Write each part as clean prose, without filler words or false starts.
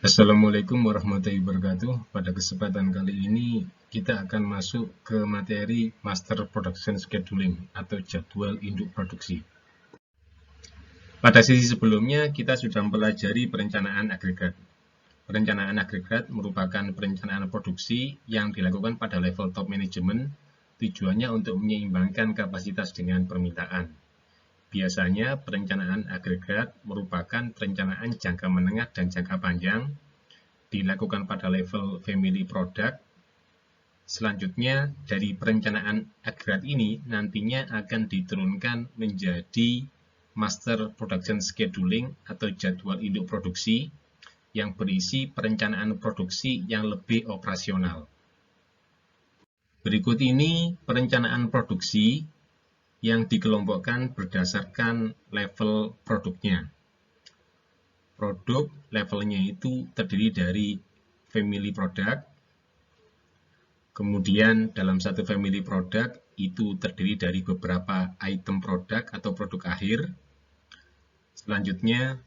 Assalamualaikum warahmatullahi wabarakatuh. Pada kesempatan kali ini kita akan masuk ke materi Master Production Scheduling atau jadwal induk produksi. Pada sesi sebelumnya kita sudah mempelajari perencanaan agregat. Perencanaan agregat merupakan perencanaan produksi yang dilakukan pada level top management, tujuannya untuk menyeimbangkan kapasitas dengan permintaan. Biasanya perencanaan agregat merupakan perencanaan jangka menengah dan jangka panjang, dilakukan pada level family product. Selanjutnya, dari perencanaan agregat ini nantinya akan diturunkan menjadi Master Production Scheduling atau jadwal induk produksi yang berisi perencanaan produksi yang lebih operasional. Berikut ini perencanaan produksi yang dikelompokkan berdasarkan level produknya. Produk levelnya itu terdiri dari family product, kemudian dalam satu family product itu terdiri dari beberapa item produk atau produk akhir. Selanjutnya,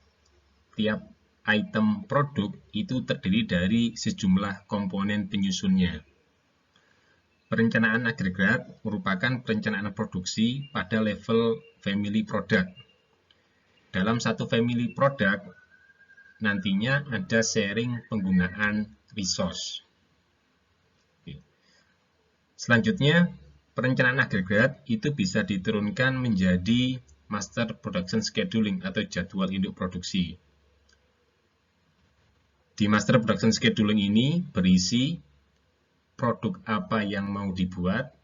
tiap item produk itu terdiri dari sejumlah komponen penyusunnya. Perencanaan agregat merupakan perencanaan produksi pada level family product. Dalam satu family product, nantinya ada sharing penggunaan resource. Selanjutnya, perencanaan agregat itu bisa diturunkan menjadi Master Production Scheduling atau jadwal induk produksi. Di Master Production Scheduling ini berisi produk apa yang mau dibuat,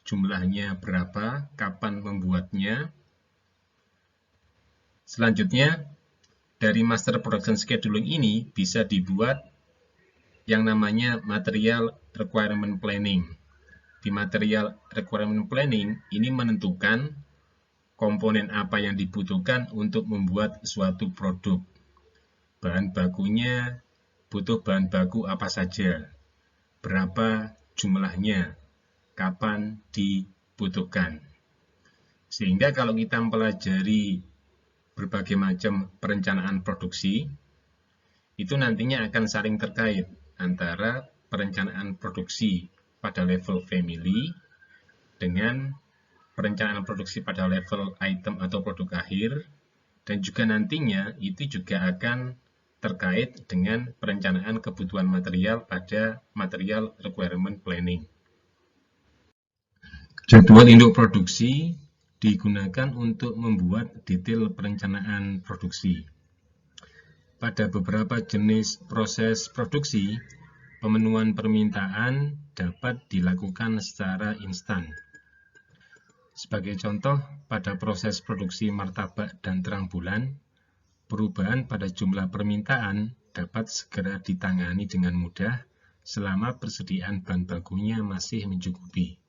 jumlahnya berapa, kapan membuatnya. Selanjutnya, dari Master Production Scheduling ini bisa dibuat yang namanya Material Requirement Planning. Di Material Requirement Planning ini menentukan komponen apa yang dibutuhkan untuk membuat suatu produk. Bahan bakunya butuh bahan baku apa saja, berapa jumlahnya, kapan dibutuhkan. Sehingga kalau kita mempelajari berbagai macam perencanaan produksi, itu nantinya akan saling terkait antara perencanaan produksi pada level family dengan perencanaan produksi pada level item atau produk akhir, dan juga nantinya itu juga akan terkait dengan perencanaan kebutuhan material pada Material Requirement Planning. Jadwal induk produksi digunakan untuk membuat detail perencanaan produksi. Pada beberapa jenis proses produksi, pemenuhan permintaan dapat dilakukan secara instan. Sebagai contoh, pada proses produksi martabak dan terang bulan, perubahan pada jumlah permintaan dapat segera ditangani dengan mudah selama persediaan bahan bakunya masih mencukupi.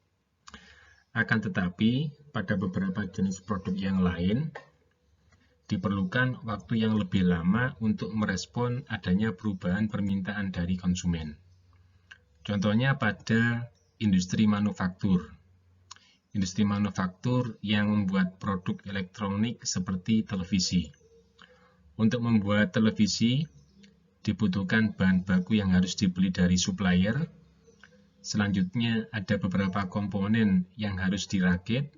Akan tetapi, pada beberapa jenis produk yang lain, diperlukan waktu yang lebih lama untuk merespon adanya perubahan permintaan dari konsumen. Contohnya pada industri manufaktur. Industri manufaktur yang membuat produk elektronik seperti televisi. Untuk membuat televisi, dibutuhkan bahan baku yang harus dibeli dari supplier. Selanjutnya ada beberapa komponen yang harus dirakit,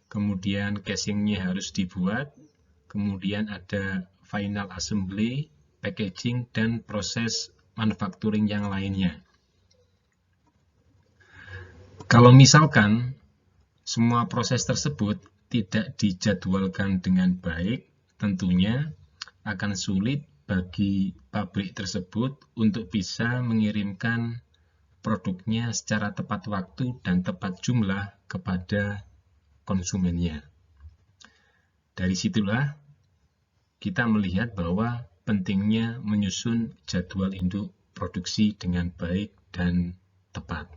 kemudian casingnya harus dibuat, kemudian ada final assembly, packaging, dan proses manufacturing yang lainnya. Kalau misalkan semua proses tersebut tidak dijadwalkan dengan baik, tentunya akan sulit bagi pabrik tersebut untuk bisa mengirimkan produknya secara tepat waktu dan tepat jumlah kepada konsumennya. Dari situlah kita melihat bahwa pentingnya menyusun jadwal induk produksi dengan baik dan tepat.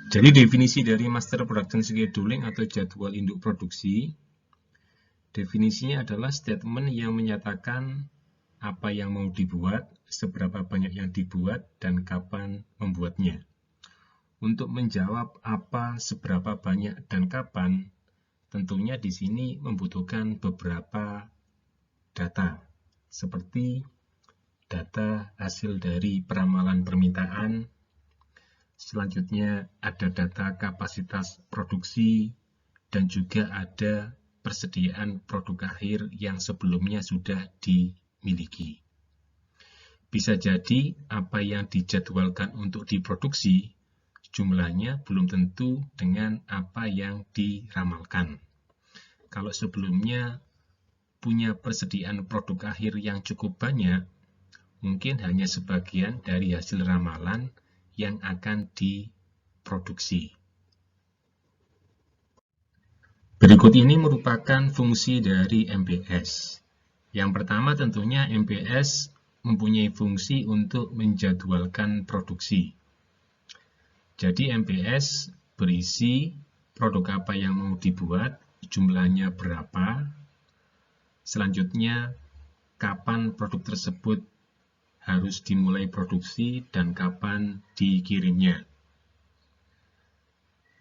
Jadi definisi dari Master Production Scheduling atau jadwal induk produksi, definisinya adalah statement yang menyatakan apa yang mau dibuat, seberapa banyak yang dibuat, dan kapan membuatnya. Untuk menjawab apa, seberapa banyak, dan kapan, tentunya di sini membutuhkan beberapa data. seperti data hasil dari peramalan permintaan. Selanjutnya ada data kapasitas produksi dan juga ada persediaan produk akhir yang sebelumnya sudah dimiliki. Bisa jadi apa yang dijadwalkan untuk diproduksi jumlahnya belum tentu dengan apa yang diramalkan. Kalau sebelumnya punya persediaan produk akhir yang cukup banyak, mungkin hanya sebagian dari hasil ramalan yang akan diproduksi. Berikut ini merupakan fungsi dari MPS. Yang pertama tentunya MPS mempunyai fungsi untuk menjadwalkan produksi. Jadi MPS berisi produk apa yang mau dibuat, jumlahnya berapa, selanjutnya kapan produk tersebut harus dimulai produksi dan kapan dikirimnya.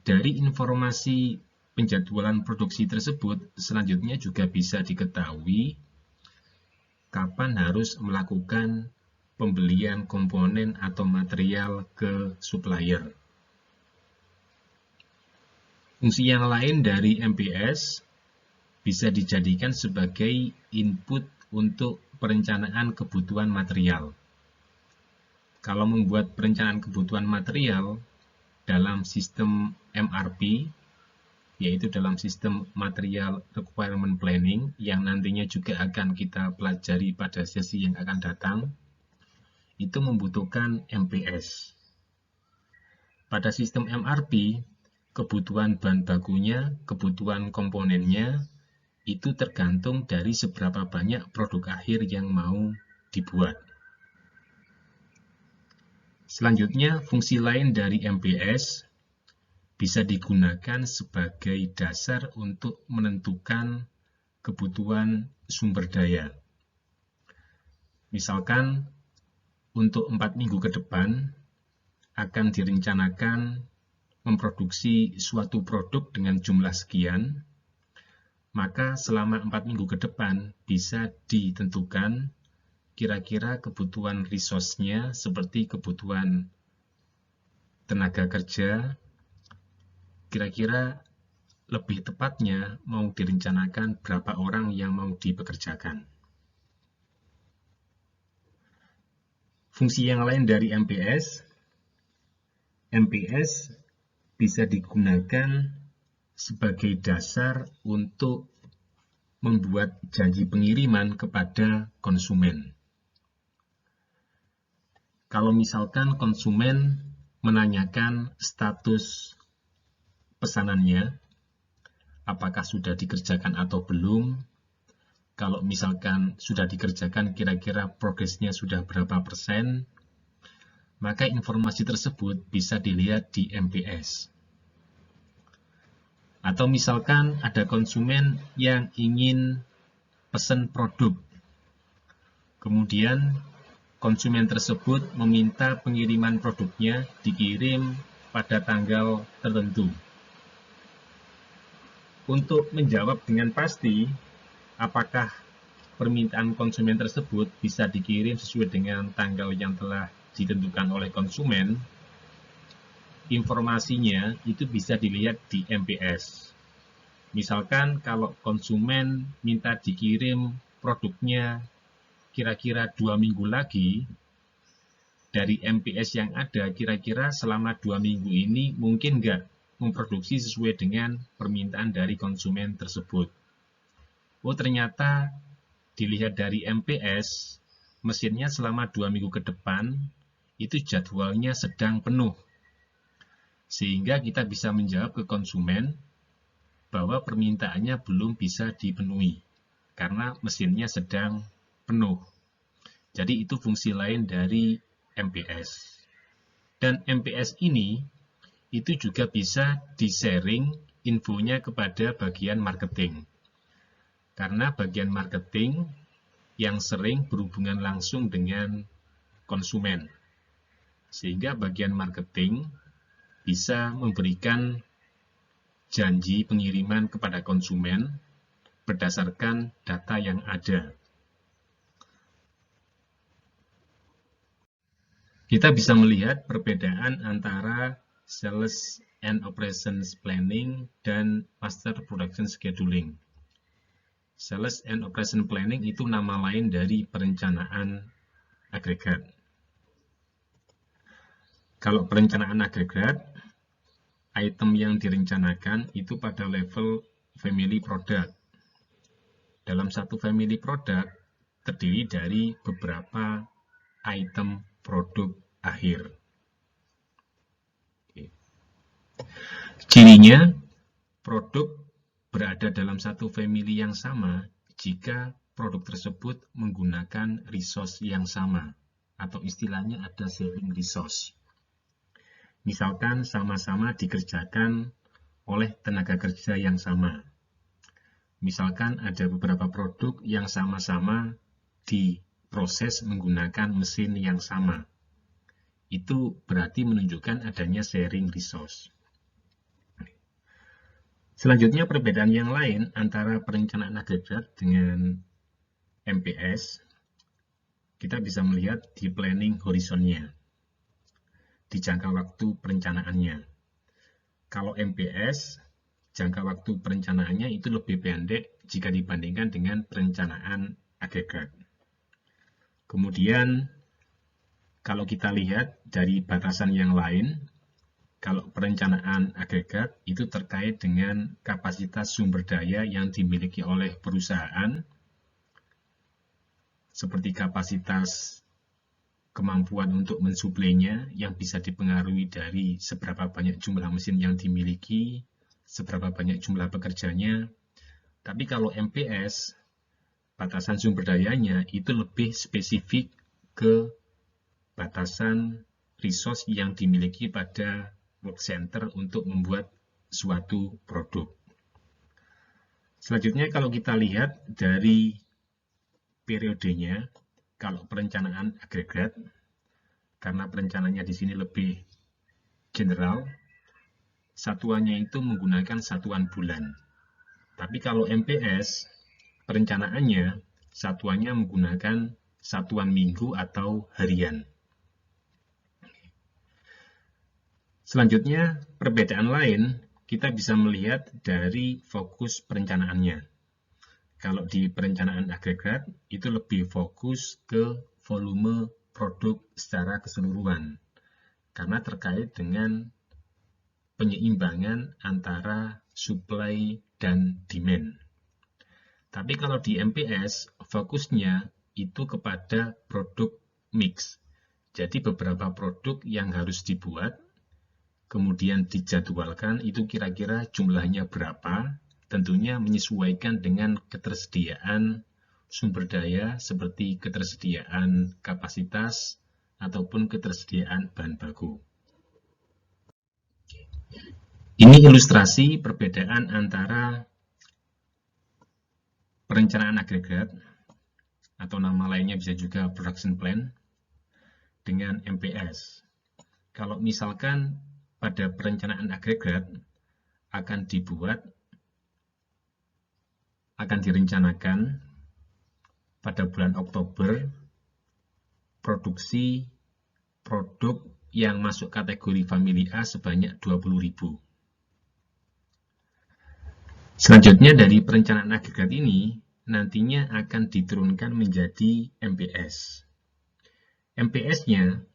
Dari informasi penjadwalan produksi tersebut, selanjutnya juga bisa diketahui kapan harus melakukan pembelian komponen atau material ke supplier. Fungsi yang lain dari MPS bisa dijadikan sebagai input untuk perencanaan kebutuhan material. Kalau membuat perencanaan kebutuhan material dalam sistem MRP, yaitu dalam sistem Material Requirement Planning, yang nantinya juga akan kita pelajari pada sesi yang akan datang, itu membutuhkan MPS. Pada sistem MRP, kebutuhan bahan bakunya, kebutuhan komponennya, itu tergantung dari seberapa banyak produk akhir yang mau dibuat. Selanjutnya, fungsi lain dari MPS bisa digunakan sebagai dasar untuk menentukan kebutuhan sumber daya. Misalkan, untuk 4 minggu ke depan akan direncanakan memproduksi suatu produk dengan jumlah sekian, maka selama 4 minggu ke depan bisa ditentukan kira-kira kebutuhan resource-nya seperti kebutuhan tenaga kerja, kira-kira lebih tepatnya mau direncanakan berapa orang yang mau dipekerjakan. Fungsi yang lain dari MPS bisa digunakan sebagai dasar untuk membuat janji pengiriman kepada konsumen. Kalau misalkan konsumen menanyakan status pesanannya, apakah sudah dikerjakan atau belum, kalau misalkan sudah dikerjakan kira-kira progresnya sudah berapa persen, maka informasi tersebut bisa dilihat di MPS. Atau misalkan ada konsumen yang ingin pesan produk, kemudian konsumen tersebut meminta pengiriman produknya dikirim pada tanggal tertentu. Untuk menjawab dengan pasti apakah permintaan konsumen tersebut bisa dikirim sesuai dengan tanggal yang telah ditentukan oleh konsumen, informasinya itu bisa dilihat di MPS. Misalkan kalau konsumen minta dikirim produknya kira-kira 2 minggu lagi, dari MPS yang ada kira-kira selama 2 minggu ini mungkin nggak memproduksi sesuai dengan permintaan dari konsumen tersebut. Oh, ternyata dilihat dari MPS, mesinnya selama 2 minggu ke depan itu jadwalnya sedang penuh. Sehingga kita bisa menjawab ke konsumen bahwa permintaannya belum bisa dipenuhi karena mesinnya sedang penuh. Jadi itu fungsi lain dari MPS. Dan MPS ini itu juga bisa di-sharing infonya kepada bagian marketing. Karena bagian marketing yang sering berhubungan langsung dengan konsumen. Sehingga bagian marketing bisa memberikan janji pengiriman kepada konsumen berdasarkan data yang ada. Kita bisa melihat perbedaan antara Sales and Operations Planning dan Master Production Scheduling. Sales and Operation Planning itu nama lain dari perencanaan agregat. Kalau perencanaan agregat, item yang direncanakan itu pada level family product. Dalam satu family product terdiri dari beberapa item produk akhir. Cirinya, produk berada dalam satu family yang sama jika produk tersebut menggunakan resource yang sama, atau istilahnya ada sharing resource. Misalkan sama-sama dikerjakan oleh tenaga kerja yang sama. Misalkan ada beberapa produk yang sama-sama diproses menggunakan mesin yang sama. Itu berarti menunjukkan adanya sharing resource. Selanjutnya, perbedaan yang lain antara perencanaan agregat dengan MPS, kita bisa melihat di planning horizonnya, di jangka waktu perencanaannya. Kalau MPS, jangka waktu perencanaannya itu lebih pendek jika dibandingkan dengan perencanaan agregat. Kemudian, kalau kita lihat dari batasan yang lain, kalau perencanaan agregat itu terkait dengan kapasitas sumber daya yang dimiliki oleh perusahaan, seperti kapasitas kemampuan untuk mensuplainya yang bisa dipengaruhi dari seberapa banyak jumlah mesin yang dimiliki, seberapa banyak jumlah pekerjanya. Tapi kalau MPS, batasan sumber dayanya itu lebih spesifik ke batasan resource yang dimiliki pada work center untuk membuat suatu produk. Selanjutnya, kalau kita lihat dari periodenya, kalau perencanaan agregat, karena perencanaannya di sini lebih general, satuannya itu menggunakan satuan bulan. Tapi kalau MPS, perencanaannya satuannya menggunakan satuan minggu atau harian. Selanjutnya, perbedaan lain kita bisa melihat dari fokus perencanaannya. Kalau di perencanaan agregat, itu lebih fokus ke volume produk secara keseluruhan, karena terkait dengan penyeimbangan antara supply dan demand. Tapi kalau di MPS, fokusnya itu kepada produk mix. Jadi beberapa produk yang harus dibuat, kemudian dijadwalkan itu kira-kira jumlahnya berapa, tentunya menyesuaikan dengan ketersediaan sumber daya seperti ketersediaan kapasitas ataupun ketersediaan bahan baku. Ini ilustrasi perbedaan antara perencanaan agregat, atau nama lainnya bisa juga production plan, dengan MPS. Kalau misalkan pada perencanaan agregat akan direncanakan pada bulan Oktober produksi produk yang masuk kategori family A sebanyak 20.000. Selanjutnya, dari perencanaan agregat ini nantinya akan diturunkan menjadi MPS. MPS-nya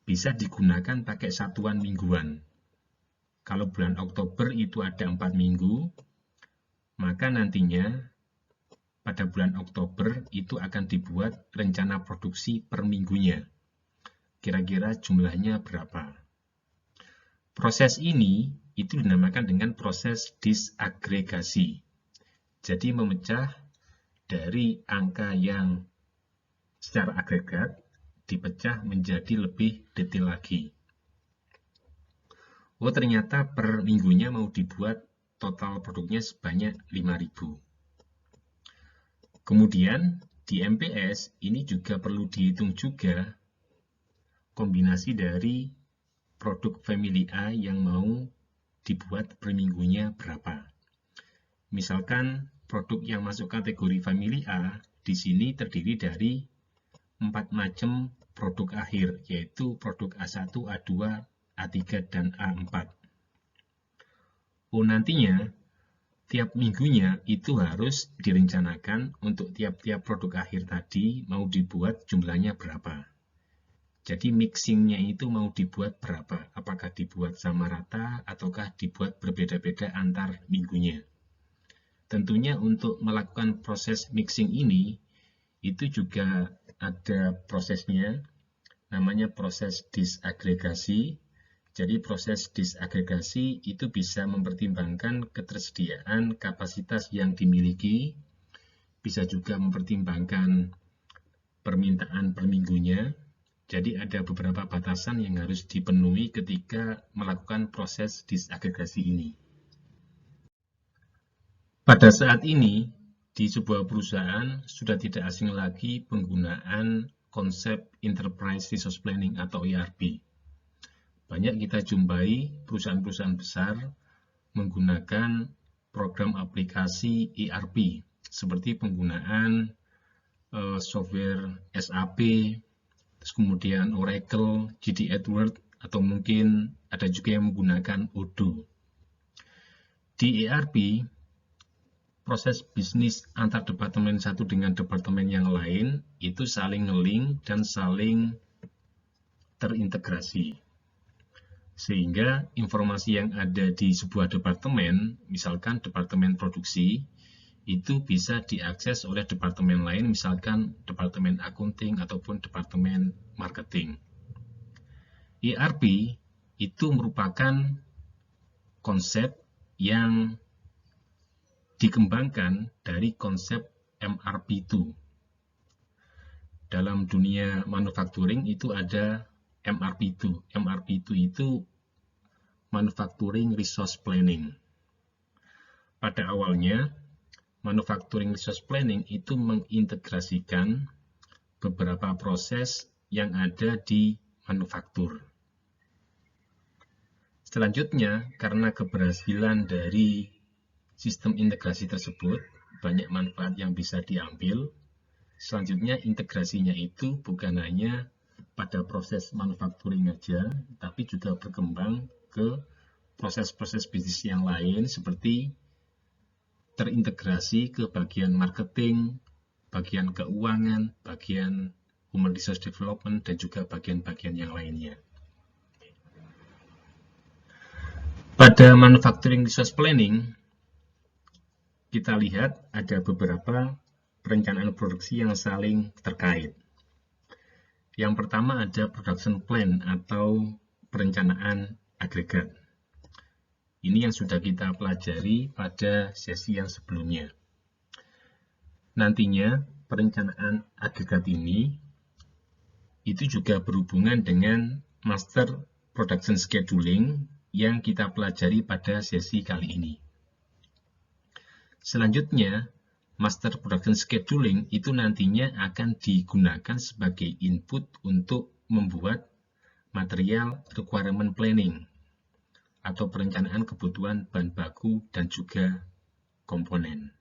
bisa digunakan pakai satuan mingguan. Kalau bulan Oktober itu ada 4 minggu, maka nantinya pada bulan Oktober itu akan dibuat rencana produksi per minggunya. Kira-kira jumlahnya berapa? Proses ini itu dinamakan dengan proses disagregasi. Jadi memecah dari angka yang secara agregat dipecah menjadi lebih detail lagi. Oh, ternyata per minggunya mau dibuat total produknya sebanyak 5.000. Kemudian di MPS ini juga perlu dihitung juga kombinasi dari produk family A yang mau dibuat per minggunya berapa. Misalkan produk yang masuk kategori family A di sini terdiri dari 4 macam produk akhir, yaitu produk A1, A2, A3, dan A4. Nantinya, tiap minggunya itu harus direncanakan untuk tiap-tiap produk akhir tadi mau dibuat jumlahnya berapa. Jadi mixingnya itu mau dibuat berapa, apakah dibuat sama rata ataukah dibuat berbeda-beda antar minggunya. Tentunya untuk melakukan proses mixing ini, itu juga ada prosesnya, namanya proses disagregasi. Jadi proses disagregasi itu bisa mempertimbangkan ketersediaan kapasitas yang dimiliki, bisa juga mempertimbangkan permintaan per minggunya. Jadi ada beberapa batasan yang harus dipenuhi ketika melakukan proses disagregasi ini. Pada saat ini, di sebuah perusahaan sudah tidak asing lagi penggunaan konsep Enterprise Resource Planning atau ERP. Banyak kita jumpai perusahaan-perusahaan besar menggunakan program aplikasi ERP, seperti penggunaan software SAP, terus kemudian Oracle, GD Edwards, atau mungkin ada juga yang menggunakan Odoo. Di ERP, proses bisnis antar departemen satu dengan departemen yang lain itu saling nge-link dan saling terintegrasi. Sehingga informasi yang ada di sebuah departemen, misalkan departemen produksi, itu bisa diakses oleh departemen lain, misalkan departemen accounting ataupun departemen marketing. ERP itu merupakan konsep yang dikembangkan dari konsep MRP2. Dalam dunia manufacturing itu ada MRP2. MRP2 itu Manufacturing Resource Planning. Pada awalnya, Manufacturing Resource Planning itu mengintegrasikan beberapa proses yang ada di manufaktur. Selanjutnya, karena keberhasilan dari sistem integrasi tersebut, banyak manfaat yang bisa diambil. Selanjutnya, integrasinya itu bukan hanya pada proses manufacturing aja, tapi juga berkembang ke proses-proses bisnis yang lain seperti terintegrasi ke bagian marketing, bagian keuangan, bagian human resource development, dan juga bagian-bagian yang lainnya. Pada manufacturing resource planning, kita lihat ada beberapa perencanaan produksi yang saling terkait. Yang pertama ada production plan atau perencanaan agregat. Ini yang sudah kita pelajari pada sesi yang sebelumnya. Nantinya perencanaan agregat ini itu juga berhubungan dengan master production scheduling yang kita pelajari pada sesi kali ini. Selanjutnya, master production scheduling itu nantinya akan digunakan sebagai input untuk membuat material requirement planning atau perencanaan kebutuhan bahan baku dan juga komponen.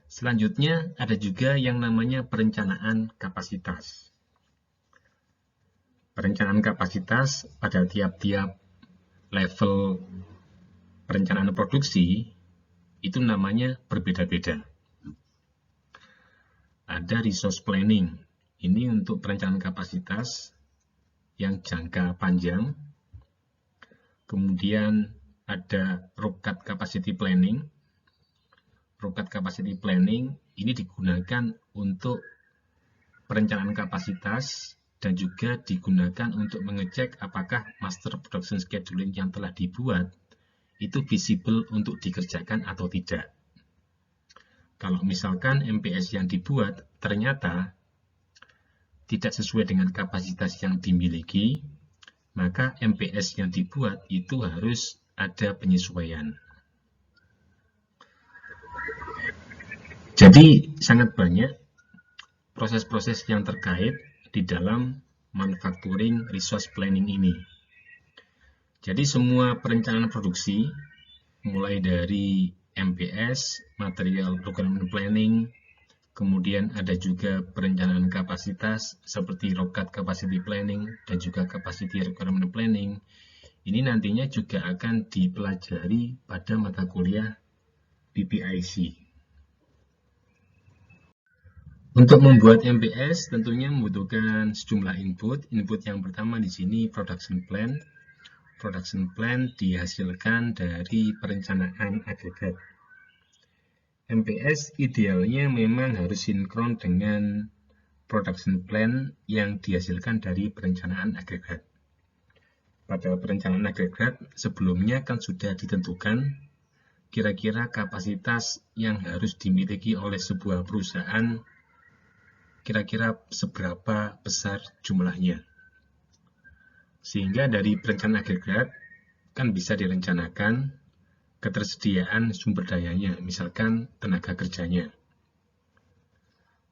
Selanjutnya ada juga yang namanya perencanaan kapasitas. Perencanaan kapasitas pada tiap-tiap level perencanaan produksi itu namanya berbeda-beda. Ada resource planning, ini untuk perencanaan kapasitas yang jangka panjang. Kemudian ada ROCAT capacity planning. ROCAT capacity planning ini digunakan untuk perencanaan kapasitas dan juga digunakan untuk mengecek apakah master production scheduling yang telah dibuat itu visible untuk dikerjakan atau tidak. Kalau misalkan MPS yang dibuat ternyata tidak sesuai dengan kapasitas yang dimiliki, maka MPS yang dibuat itu harus ada penyesuaian. Jadi sangat banyak proses-proses yang terkait di dalam manufacturing resource planning ini. Jadi semua perencanaan produksi, mulai dari MPS, Material Requirement Planning, Kemudian ada juga perencanaan kapasitas seperti ROCAT Capacity Planning dan juga Capacity Requirement Planning. Ini nantinya juga akan dipelajari pada mata kuliah PPIC. Untuk membuat MPS tentunya membutuhkan sejumlah input. Input yang pertama di sini production plan. Production plan dihasilkan dari perencanaan agregat. MPS idealnya memang harus sinkron dengan production plan yang dihasilkan dari perencanaan agregat. Pada perencanaan agregat sebelumnya kan sudah ditentukan kira-kira kapasitas yang harus dimiliki oleh sebuah perusahaan kira-kira seberapa besar jumlahnya. Sehingga dari perencanaan agregat kan bisa direncanakan ketersediaan sumber dayanya, misalkan tenaga kerjanya.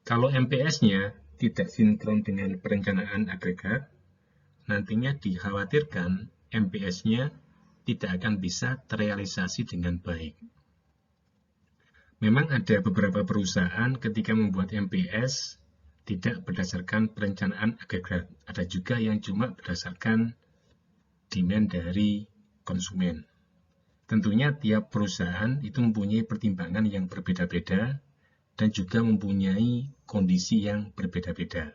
Kalau MPS-nya tidak sinkron dengan perencanaan agregat, nantinya dikhawatirkan MPS-nya tidak akan bisa terrealisasi dengan baik. Memang ada beberapa perusahaan ketika membuat MPS tidak berdasarkan perencanaan agregat. Ada juga yang cuma berdasarkan demand dari konsumen. Tentunya tiap perusahaan itu mempunyai pertimbangan yang berbeda-beda dan juga mempunyai kondisi yang berbeda-beda.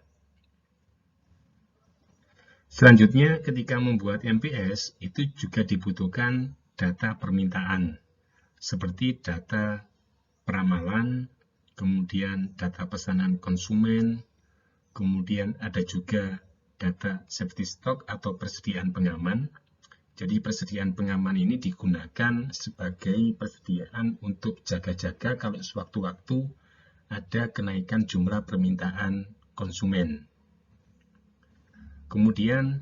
Selanjutnya, ketika membuat MPS, itu juga dibutuhkan data permintaan, seperti data peramalan, kemudian data pesanan konsumen, kemudian ada juga data safety stock atau persediaan pengaman. Jadi persediaan pengaman ini digunakan sebagai persediaan untuk jaga-jaga kalau sewaktu-waktu ada kenaikan jumlah permintaan konsumen. Kemudian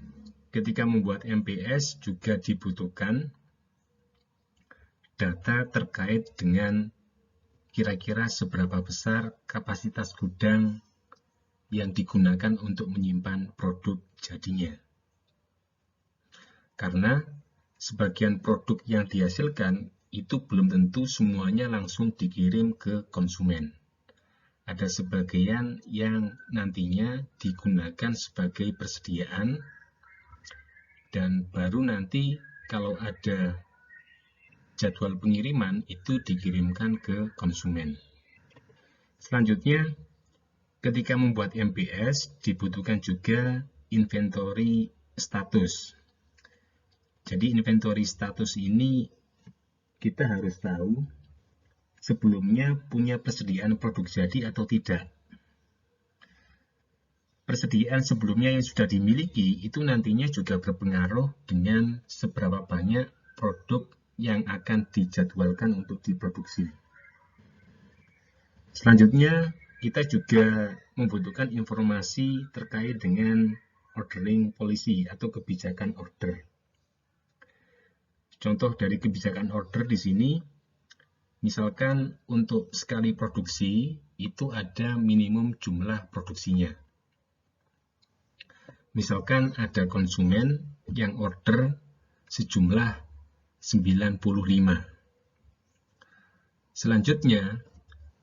ketika membuat MPS juga dibutuhkan data terkait dengan kira-kira seberapa besar kapasitas gudang yang digunakan untuk menyimpan produk jadinya. Karena sebagian produk yang dihasilkan itu belum tentu semuanya langsung dikirim ke konsumen. Ada sebagian yang nantinya digunakan sebagai persediaan dan baru nanti kalau ada jadwal pengiriman itu dikirimkan ke konsumen. Selanjutnya, ketika membuat MPS dibutuhkan juga inventory status. Jadi inventory status ini kita harus tahu sebelumnya punya persediaan produk jadi atau tidak. Persediaan sebelumnya yang sudah dimiliki itu nantinya juga berpengaruh dengan seberapa banyak produk yang akan dijadwalkan untuk diproduksi. Selanjutnya, kita juga membutuhkan informasi terkait dengan ordering policy atau kebijakan order. Contoh dari kebijakan order di sini, misalkan untuk sekali produksi itu ada minimum jumlah produksinya. Misalkan ada konsumen yang order sejumlah 95. Selanjutnya,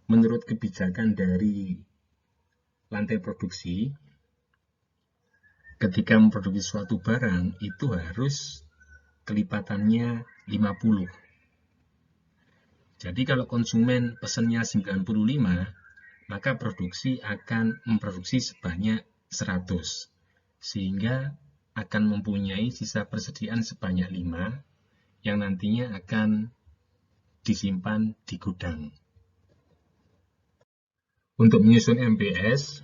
menurut kebijakan dari lantai produksi, ketika memproduksi suatu barang itu harus kelipatannya 50. Jadi kalau konsumen pesannya 95, maka produksi akan memproduksi sebanyak 100. Sehingga akan mempunyai sisa persediaan sebanyak 5 yang nantinya akan disimpan di gudang. Untuk menyusun MPS,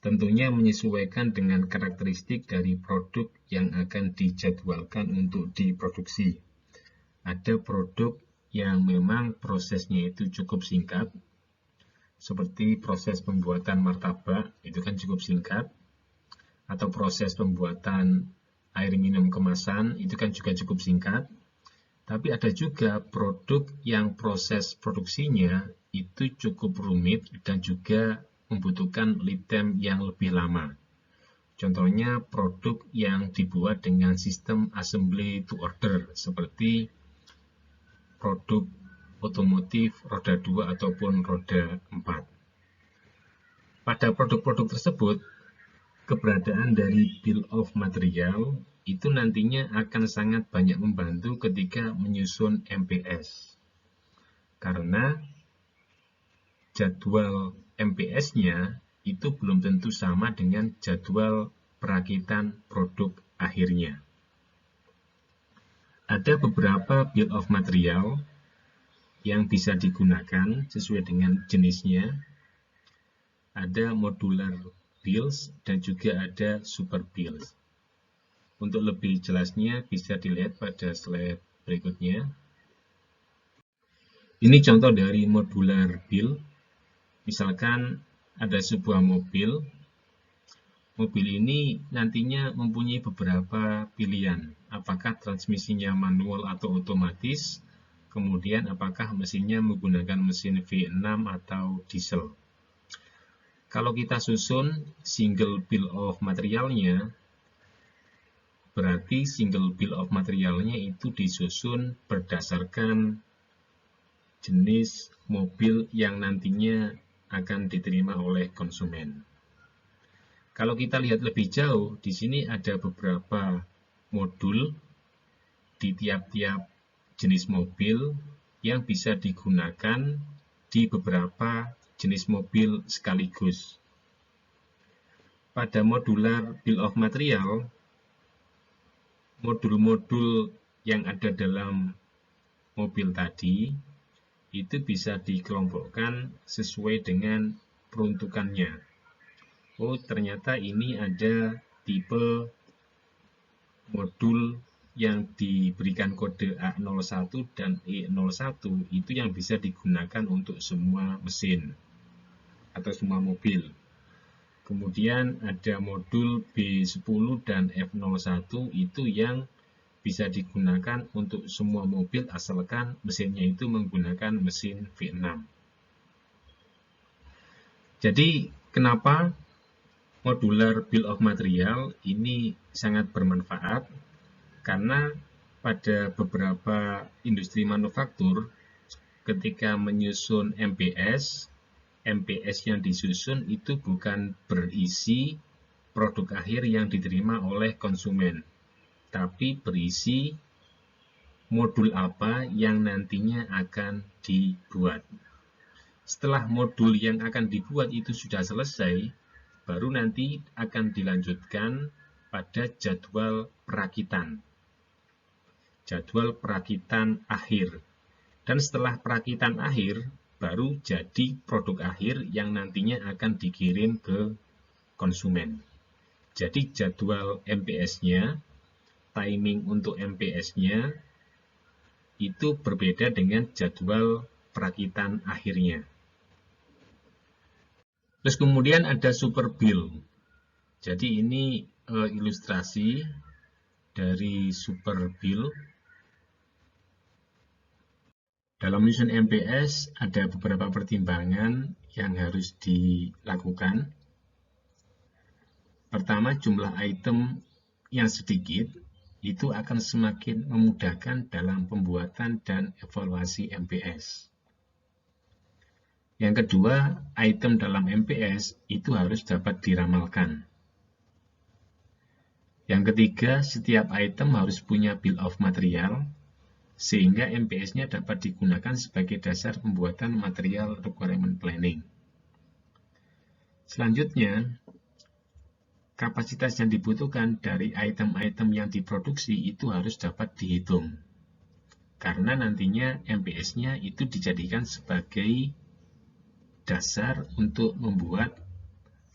tentunya menyesuaikan dengan karakteristik dari produk yang akan dijadwalkan untuk diproduksi. Ada produk yang memang prosesnya itu cukup singkat, seperti proses pembuatan martabak, itu kan cukup singkat, atau proses pembuatan air minum kemasan, itu kan juga cukup singkat. Tapi ada juga produk yang proses produksinya itu cukup rumit dan juga membutuhkan lead time yang lebih lama. Contohnya produk yang dibuat dengan sistem assembly to order seperti produk otomotif roda 2 ataupun roda 4. Pada produk-produk tersebut, keberadaan dari Bill of Material itu nantinya akan sangat banyak membantu ketika menyusun MPS. Karena jadwal MPS-nya itu belum tentu sama dengan jadwal perakitan produk akhirnya. Ada beberapa Bill of Material yang bisa digunakan sesuai dengan jenisnya. Ada modular bills dan juga ada super bills. Untuk lebih jelasnya bisa dilihat pada slide berikutnya. Ini contoh dari modular bill. Misalkan ada sebuah mobil. Mobil ini nantinya mempunyai beberapa pilihan. Apakah transmisinya manual atau otomatis? Kemudian apakah mesinnya menggunakan mesin V6 atau diesel? Kalau kita susun single bill of materialnya, berarti single bill of materialnya itu disusun berdasarkan jenis mobil yang nantinya akan diterima oleh konsumen. Kalau kita lihat lebih jauh, di sini ada beberapa modul di tiap-tiap jenis mobil yang bisa digunakan di beberapa jenis mobil sekaligus. Pada modular bill of material, modul-modul yang ada dalam mobil tadi itu bisa dikelompokkan sesuai dengan peruntukannya. Oh, ternyata ini ada tipe modul yang diberikan kode A01 dan E01 itu yang bisa digunakan untuk semua mesin atau semua mobil. Kemudian ada modul B10 dan F01 itu yang bisa digunakan untuk semua mobil asalkan mesinnya itu menggunakan mesin V6. Jadi kenapa modular bill of material ini sangat bermanfaat? Karena pada beberapa industri manufaktur, ketika menyusun MPS yang disusun itu bukan berisi produk akhir yang diterima oleh konsumen, tapi berisi modul apa yang nantinya akan dibuat. Setelah modul yang akan dibuat itu sudah selesai, baru nanti akan dilanjutkan pada jadwal perakitan. Jadwal perakitan akhir. Dan setelah perakitan akhir, baru jadi produk akhir yang nantinya akan dikirim ke konsumen. Jadi jadwal MPS-nya, timing untuk MPS-nya, itu berbeda dengan jadwal perakitan akhirnya. Terus kemudian ada super bill. Jadi ini ilustrasi dari super bill. Dalam menyusun MPS ada beberapa pertimbangan yang harus dilakukan. Pertama, jumlah item yang sedikit itu akan semakin memudahkan dalam pembuatan dan evaluasi MPS. Yang kedua, item dalam MPS itu harus dapat diramalkan. Yang ketiga, setiap item harus punya bill of material, sehingga MPS-nya dapat digunakan sebagai dasar pembuatan material requirement planning. Selanjutnya, kapasitas yang dibutuhkan dari item-item yang diproduksi itu harus dapat dihitung. Karena nantinya MPS-nya itu dijadikan sebagai dasar untuk membuat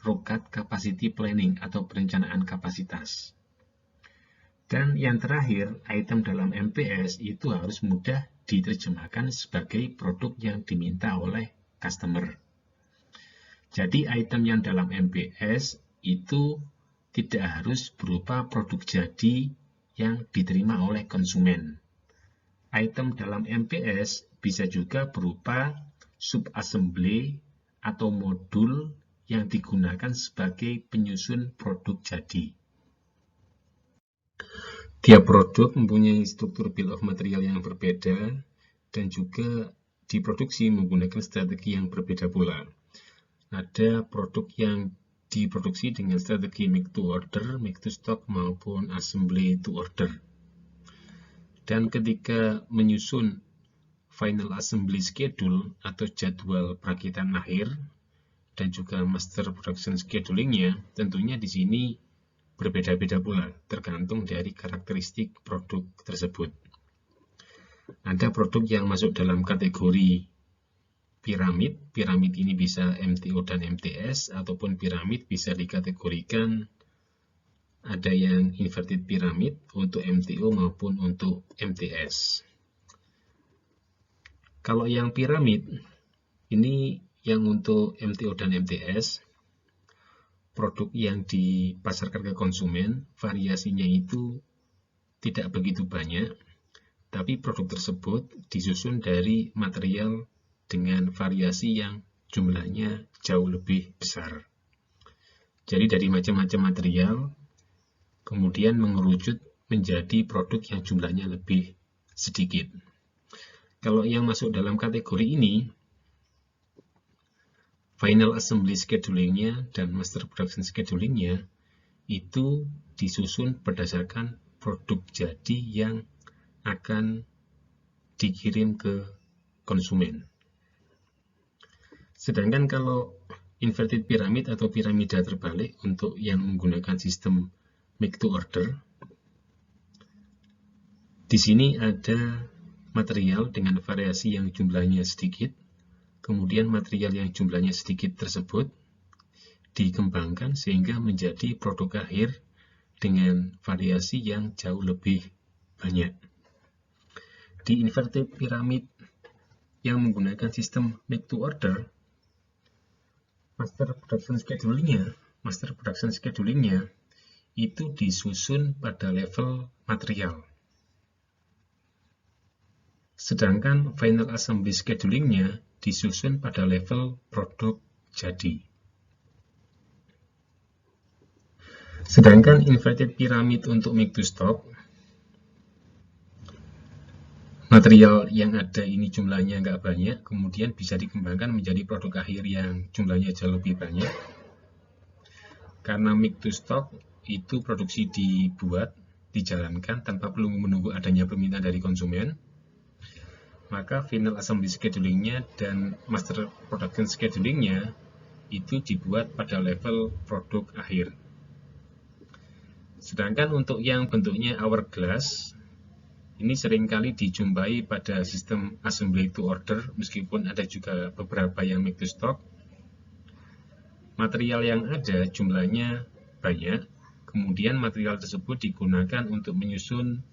ROCAT capacity planning atau perencanaan kapasitas. Dan yang terakhir, item dalam MPS itu harus mudah diterjemahkan sebagai produk yang diminta oleh customer. Jadi item yang dalam MPS itu tidak harus berupa produk jadi yang diterima oleh konsumen. Item dalam MPS bisa juga berupa subassembly atau modul yang digunakan sebagai penyusun produk jadi. Tiap produk mempunyai struktur bill of material yang berbeda dan juga diproduksi menggunakan strategi yang berbeda pula. ada produk yang diproduksi dengan strategi make to order, make to stock maupun assembly to order. Dan ketika menyusun final assembly schedule atau jadwal perakitan akhir dan juga master production schedulingnya, tentunya di sini berbeda-beda pula, tergantung dari karakteristik produk tersebut. Ada produk yang masuk dalam kategori piramid. Piramid ini bisa MTO dan MTS, ataupun piramid bisa dikategorikan ada yang inverted pyramid untuk MTO maupun untuk MTS. Kalau yang piramid, ini yang untuk MTO dan MTS, produk yang dipasarkan ke konsumen, variasinya itu tidak begitu banyak, tapi produk tersebut disusun dari material dengan variasi yang jumlahnya jauh lebih besar. Jadi dari macam-macam material, kemudian mengerucut menjadi produk yang jumlahnya lebih sedikit. Kalau yang masuk dalam kategori ini, final assembly schedulingnya dan master production schedulingnya itu disusun berdasarkan produk jadi yang akan dikirim ke konsumen. Sedangkan kalau inverted pyramid atau piramida terbalik untuk yang menggunakan sistem make to order, di sini ada material dengan variasi yang jumlahnya sedikit, kemudian material yang jumlahnya sedikit tersebut dikembangkan sehingga menjadi produk akhir dengan variasi yang jauh lebih banyak. Di inverted pyramid yang menggunakan sistem make to order, master production schedulingnya itu disusun pada level material. Sedangkan final assembly schedulingnya disusun pada level produk jadi. Sedangkan inverted pyramid untuk make to stock, material yang ada ini jumlahnya nggak banyak, kemudian bisa dikembangkan menjadi produk akhir yang jumlahnya jauh lebih banyak. Karena make to stock itu produksi dibuat, dijalankan tanpa perlu menunggu adanya permintaan dari konsumen, maka final assembly schedulingnya dan master production schedulingnya itu dibuat pada level produk akhir. Sedangkan untuk yang bentuknya hourglass, ini seringkali dijumpai pada sistem assembly to order, meskipun ada juga beberapa yang make to stock. Material yang ada jumlahnya banyak, kemudian material tersebut digunakan untuk menyusun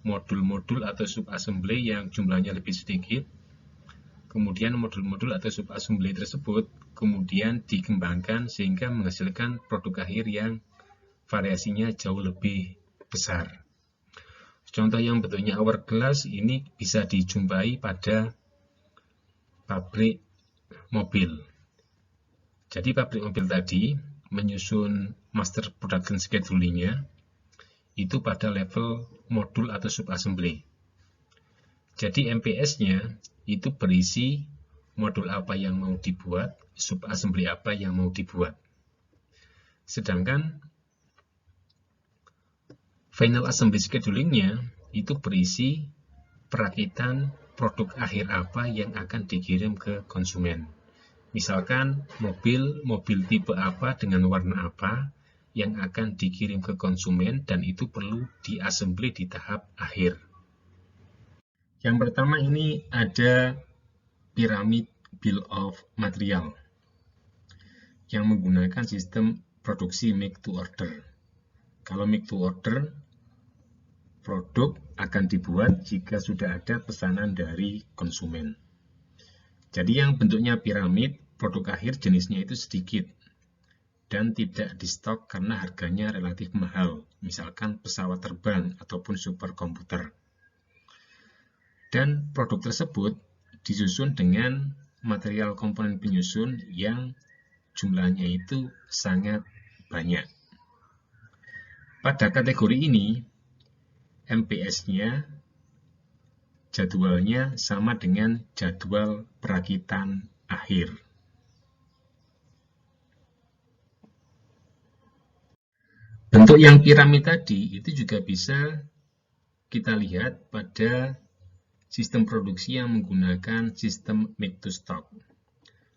modul-modul atau sub-assembly yang jumlahnya lebih sedikit. Kemudian modul-modul atau sub-assembly tersebut kemudian dikembangkan sehingga menghasilkan produk akhir yang variasinya jauh lebih besar. Contoh yang bentuknya hourglass ini bisa dijumpai pada pabrik mobil. Jadi pabrik mobil tadi menyusun master production schedulingnya itu pada level modul atau sub-assembly. Jadi MPS-nya itu berisi modul apa yang mau dibuat, sub-assembly apa yang mau dibuat. Sedangkan final assembly schedulingnya itu berisi perakitan produk akhir apa yang akan dikirim ke konsumen. Misalkan mobil tipe apa dengan warna apa yang akan dikirim ke konsumen dan itu perlu diassembly di tahap akhir. Yang pertama ini ada piramid bill of material yang menggunakan sistem produksi make to order. Kalau make to order, produk akan dibuat jika sudah ada pesanan dari konsumen. Jadi yang bentuknya piramid, produk akhir jenisnya itu sedikit dan tidak di stok karena harganya relatif mahal, misalkan pesawat terbang ataupun superkomputer. Dan produk tersebut disusun dengan material komponen penyusun yang jumlahnya itu sangat banyak. Pada kategori ini, MPS-nya jadwalnya sama dengan jadwal perakitan akhir. Bentuk yang piramid tadi itu juga bisa kita lihat pada sistem produksi yang menggunakan sistem make to stock.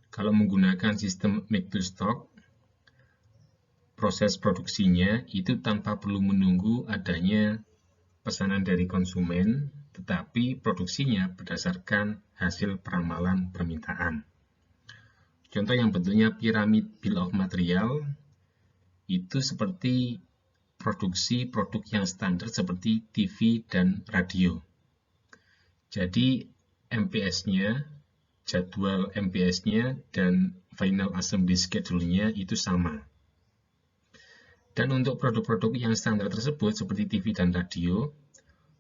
Kalau menggunakan sistem make to stock, proses produksinya itu tanpa perlu menunggu adanya pesanan dari konsumen, tetapi produksinya berdasarkan hasil peramalan permintaan. Contoh yang bentuknya piramid bill of material itu seperti produksi produk yang standar seperti TV dan radio. Jadi MPS-nya, jadwal MPS-nya dan final assembly schedule-nya itu sama. Dan untuk produk-produk yang standar tersebut seperti TV dan radio,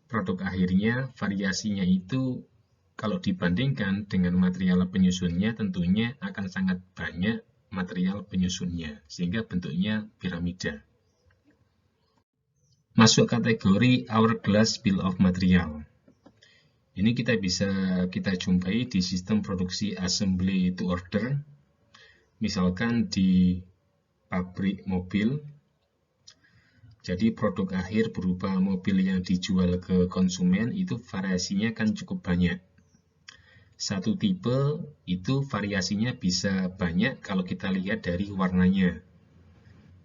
produk akhirnya variasinya itu kalau dibandingkan dengan material penyusunnya tentunya akan sangat banyak material penyusunnya, sehingga bentuknya piramida. Masuk kategori hourglass bill of material. Ini kita jumpai di sistem produksi assembly to order, misalkan di pabrik mobil. Jadi produk akhir berupa mobil yang dijual ke konsumen itu variasinya kan cukup banyak. Satu tipe itu variasinya bisa banyak kalau kita lihat dari warnanya.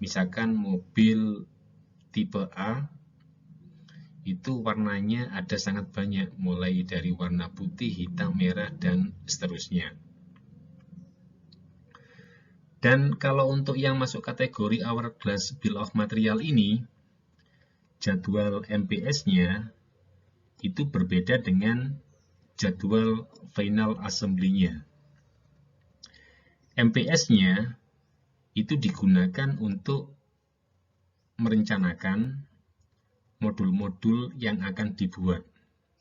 Misalkan mobil tipe A itu warnanya ada sangat banyak, mulai dari warna putih, hitam, merah, dan seterusnya. Dan kalau untuk yang masuk kategori hourglass bill of material ini, jadwal MPS-nya itu berbeda dengan jadwal final assembly-nya. MPS-nya itu digunakan untuk merencanakan modul-modul yang akan dibuat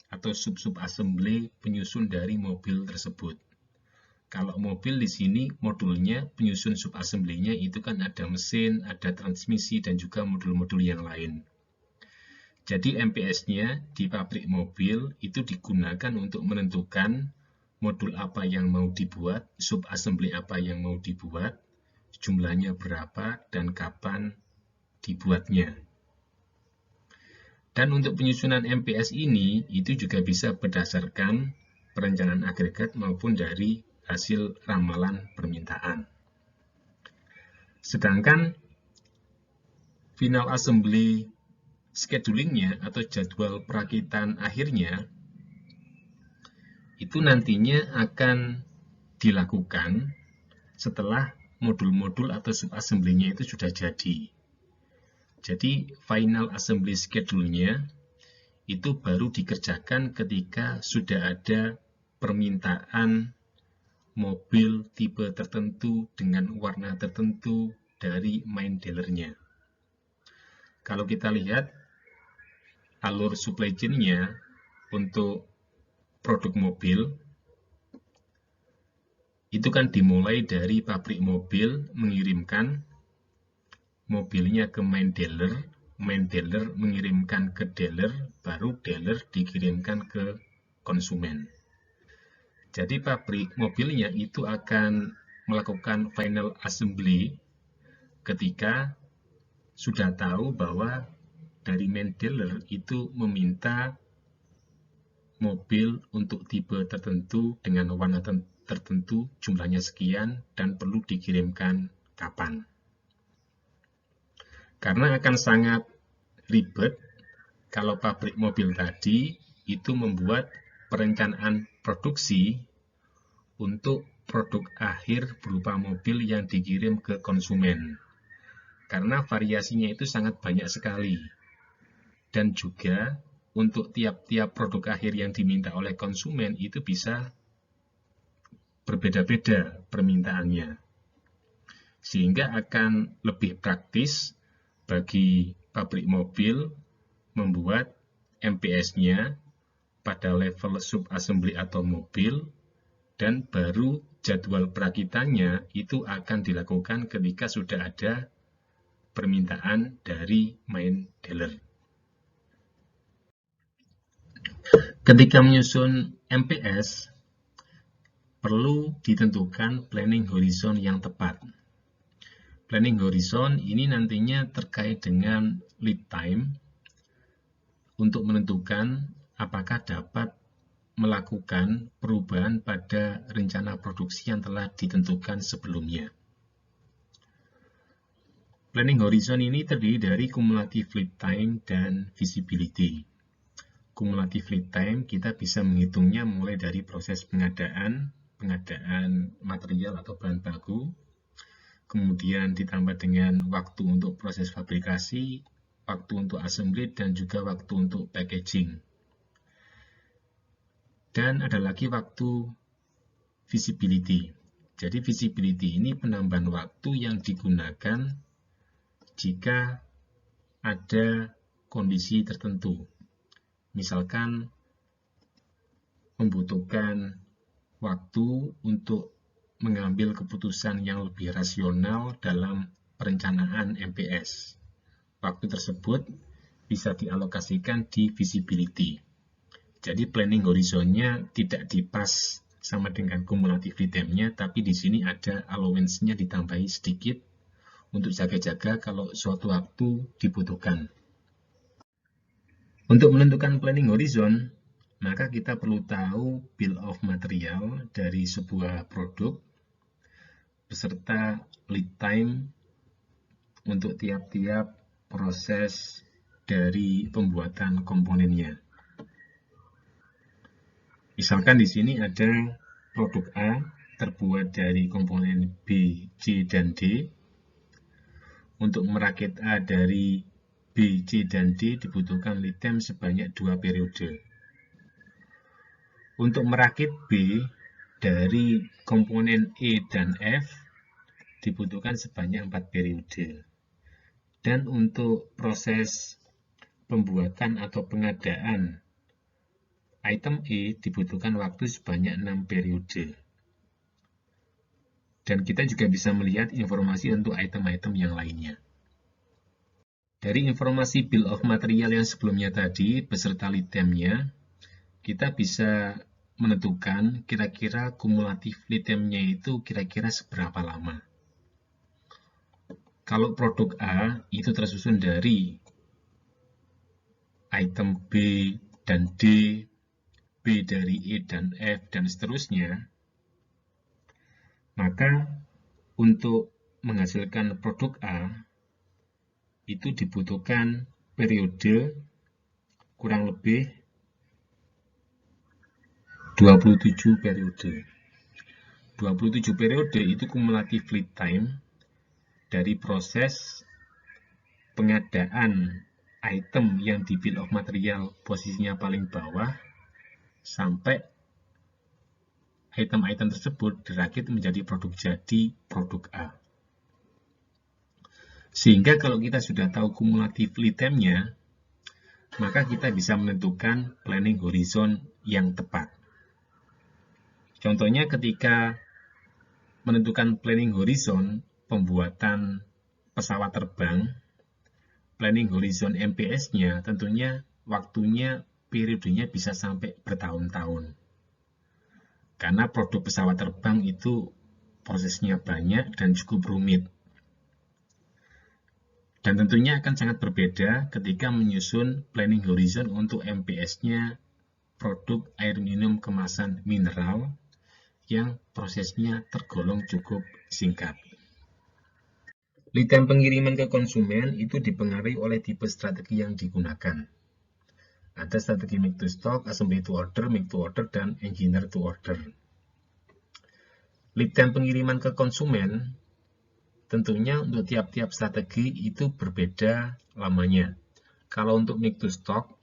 atau sub-sub assembly penyusun dari mobil tersebut. Kalau mobil di sini modulnya penyusun sub assembly-nya itu kan ada mesin, ada transmisi, dan juga modul-modul yang lain. Jadi MPS-nya di pabrik mobil itu digunakan untuk menentukan modul apa yang mau dibuat, sub assembly apa yang mau dibuat, jumlahnya berapa, dan kapan dibuatnya. Dan untuk penyusunan MPS ini itu juga bisa berdasarkan perencanaan agregat maupun dari hasil ramalan permintaan. Sedangkan final assembly scheduling-nya atau jadwal perakitan akhirnya itu nantinya akan dilakukan setelah modul-modul atau sub-assembly-nya itu sudah jadi. Jadi final assembly schedule-nya itu baru dikerjakan ketika sudah ada permintaan mobil tipe tertentu dengan warna tertentu dari main dealer-nya. Kalau kita lihat alur supply chain-nya untuk produk mobil itu kan dimulai dari pabrik mobil mengirimkan mobilnya ke main dealer mengirimkan ke dealer, baru dealer dikirimkan ke konsumen. Jadi pabrik mobilnya itu akan melakukan final assembly ketika sudah tahu bahwa dari main dealer itu meminta mobil untuk tipe tertentu dengan warna tertentu, jumlahnya sekian, dan perlu dikirimkan kapan. Karena akan sangat ribet kalau pabrik mobil tadi itu membuat perencanaan produksi untuk produk akhir berupa mobil yang dikirim ke konsumen. Karena variasinya itu sangat banyak sekali. Dan juga untuk tiap-tiap produk akhir yang diminta oleh konsumen itu bisa berbeda-beda permintaannya. Sehingga akan lebih praktis bagi pabrik mobil membuat MPS-nya pada level sub-assembly atau mobil, dan baru jadwal perakitannya itu akan dilakukan ketika sudah ada permintaan dari main dealer. Ketika menyusun MPS, perlu ditentukan planning horizon yang tepat. Planning horizon ini nantinya terkait dengan lead time untuk menentukan apakah dapat melakukan perubahan pada rencana produksi yang telah ditentukan sebelumnya. Planning horizon ini terdiri dari cumulative lead time dan visibility. Cumulative lead time kita bisa menghitungnya mulai dari proses pengadaan material atau bahan baku, kemudian ditambah dengan waktu untuk proses fabrikasi, waktu untuk assembly, dan juga waktu untuk packaging. Dan ada lagi waktu visibility. Jadi visibility ini penambahan waktu yang digunakan jika ada kondisi tertentu. Misalkan membutuhkan waktu untuk mengambil keputusan yang lebih rasional dalam perencanaan MPS. Waktu tersebut bisa dialokasikan di visibility. Jadi planning horizonnya tidak dipas sama dengan cumulative lead time-nya, tapi di sini ada allowance-nya ditambahi sedikit untuk jaga-jaga kalau suatu waktu dibutuhkan. Untuk menentukan planning horizon, maka kita perlu tahu bill of material dari sebuah produk beserta lead time untuk tiap-tiap proses dari pembuatan komponennya. Misalkan di sini ada produk A terbuat dari komponen B, C, dan D. Untuk merakit A dari B, C, dan D dibutuhkan lead time sebanyak 2 periode. Untuk merakit B dari komponen E dan F dibutuhkan sebanyak 4 periode. Dan untuk proses pembuatan atau pengadaan item E dibutuhkan waktu sebanyak 6 periode. Dan kita juga bisa melihat informasi untuk item-item yang lainnya. Dari informasi bill of material yang sebelumnya tadi beserta lead time-nya, kita bisa menentukan kira-kira kumulatif lead time-nya itu kira-kira seberapa lama. Kalau produk A itu tersusun dari item B dan D, B dari E dan F, dan seterusnya, maka untuk menghasilkan produk A itu dibutuhkan periode kurang lebih 27 periode. 27 periode itu kumulatif lead time dari proses pengadaan item yang di bill of material posisinya paling bawah sampai item-item tersebut dirakit menjadi produk jadi produk A. Sehingga kalau kita sudah tahu kumulatif lead time-nya, maka kita bisa menentukan planning horizon yang tepat. Contohnya ketika menentukan planning horizon pembuatan pesawat terbang, planning horizon MPS-nya tentunya waktunya, periodenya bisa sampai bertahun-tahun. Karena produk pesawat terbang itu prosesnya banyak dan cukup rumit. Dan tentunya akan sangat berbeda ketika menyusun planning horizon untuk MPS-nya produk air minum kemasan mineral yang prosesnya tergolong cukup singkat. Lead time pengiriman ke konsumen itu dipengaruhi oleh tipe strategi yang digunakan. Ada strategi make to stock, assembly to order, make to order, dan engineer to order. Lead time pengiriman ke konsumen tentunya untuk tiap-tiap strategi itu berbeda lamanya. Kalau untuk make to stock,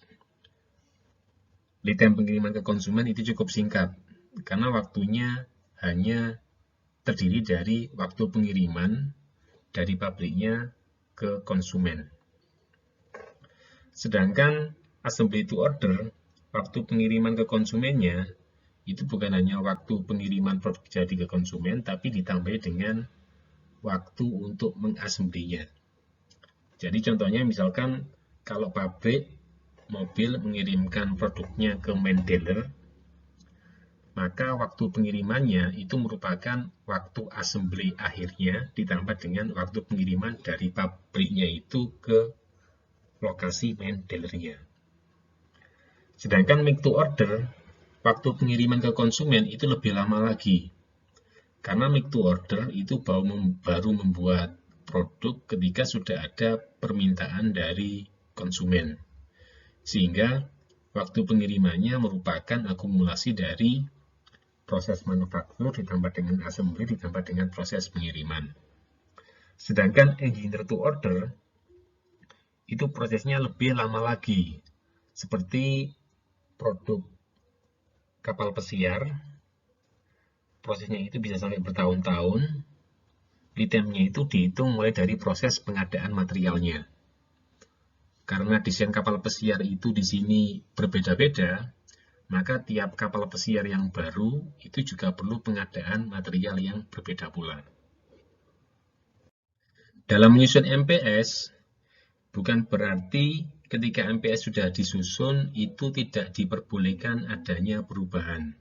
lead time pengiriman ke konsumen itu cukup singkat, karena waktunya hanya terdiri dari waktu pengiriman dari pabriknya ke konsumen. Sedangkan assembly to order, waktu pengiriman ke konsumennya, itu bukan hanya waktu pengiriman produk jadi ke konsumen, tapi ditambah dengan waktu untuk mengassembly-nya. Jadi contohnya misalkan kalau pabrik mobil mengirimkan produknya ke main dealer, maka waktu pengirimannya itu merupakan waktu assembly akhirnya ditambah dengan waktu pengiriman dari pabriknya itu ke lokasi main dealernya. Sedangkan make to order, waktu pengiriman ke konsumen itu lebih lama lagi. Karena make to order itu baru membuat produk ketika sudah ada permintaan dari konsumen. Sehingga waktu pengirimannya merupakan akumulasi dari proses manufaktur ditambah dengan assembly ditambah dengan proses pengiriman. Sedangkan engineer to order itu prosesnya lebih lama lagi. Seperti produk kapal pesiar, prosesnya itu bisa sampai bertahun-tahun. Lead time-nya itu dihitung mulai dari proses pengadaan materialnya. Karena desain kapal pesiar itu di sini berbeda-beda, maka tiap kapal pesiar yang baru itu juga perlu pengadaan material yang berbeda pula. Dalam menyusun MPS, bukan berarti ketika MPS sudah disusun itu tidak diperbolehkan adanya perubahan.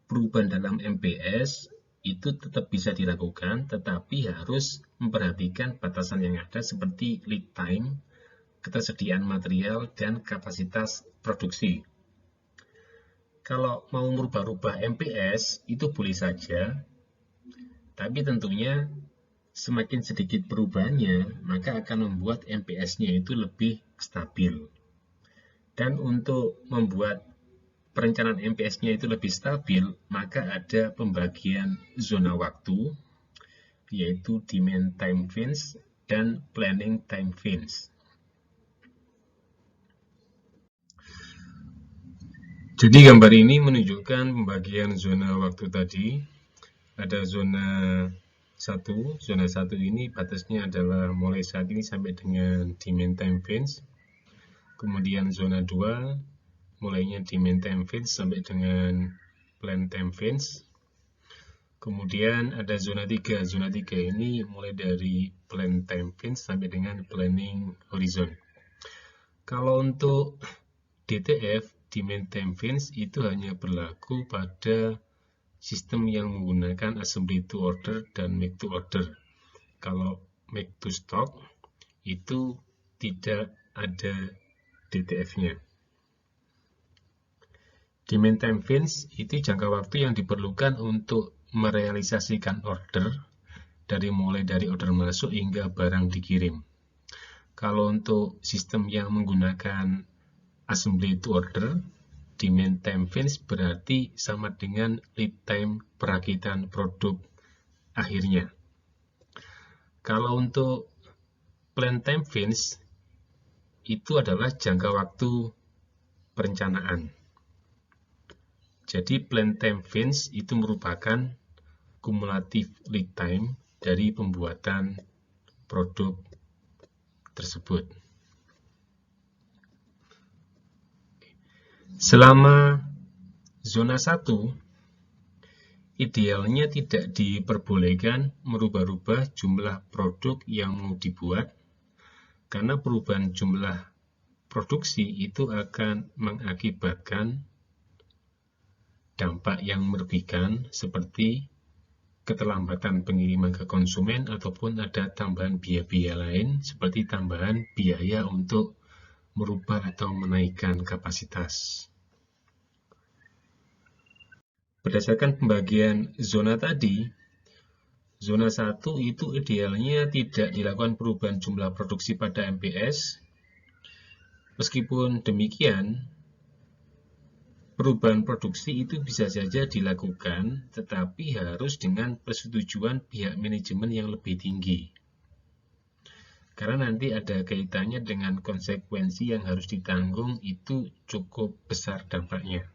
Perubahan dalam MPS itu tetap bisa dilakukan, tetapi harus memperhatikan batasan yang ada seperti lead time, ketersediaan material, dan kapasitas produksi. Kalau mau merubah-rubah MPS itu boleh saja, tapi tentunya semakin sedikit perubahannya, maka akan membuat MPS-nya itu lebih stabil. Dan untuk membuat perencanaan MPS-nya itu lebih stabil, maka ada pembagian zona waktu, yaitu demand time fence dan planning time fence. Jadi gambar ini menunjukkan pembagian zona waktu tadi. Ada zona 1. Zona 1 ini batasnya adalah mulai saat ini sampai dengan demand time fence. Kemudian zona 2 mulainya demand time fence sampai dengan plan time fence. Kemudian ada zona 3. Zona 3 ini mulai dari plan time fence sampai dengan planning horizon. Kalau untuk DTF, demand time fence, itu hanya berlaku pada sistem yang menggunakan assembly to order dan make to order. Kalau make to stock itu tidak ada DTF-nya. Demand time fence itu jangka waktu yang diperlukan untuk merealisasikan order mulai dari order masuk hingga barang dikirim. Kalau untuk sistem yang menggunakan assembly to order, demand time fence berarti sama dengan lead time perakitan produk akhirnya. Kalau untuk plan time fence, itu adalah jangka waktu perencanaan. Jadi plan time fence itu merupakan kumulatif lead time dari pembuatan produk tersebut. Selama zona 1, idealnya tidak diperbolehkan merubah-rubah jumlah produk yang mau dibuat, karena perubahan jumlah produksi itu akan mengakibatkan dampak yang merugikan seperti keterlambatan pengiriman ke konsumen ataupun ada tambahan biaya-biaya lain seperti tambahan biaya untuk merubah atau menaikkan kapasitas. Berdasarkan pembagian zona tadi, zona 1 itu idealnya tidak dilakukan perubahan jumlah produksi pada MPS. Meskipun demikian, perubahan produksi itu bisa saja dilakukan, tetapi harus dengan persetujuan pihak manajemen yang lebih tinggi. Karena nanti ada kaitannya dengan konsekuensi yang harus ditanggung, itu cukup besar dampaknya.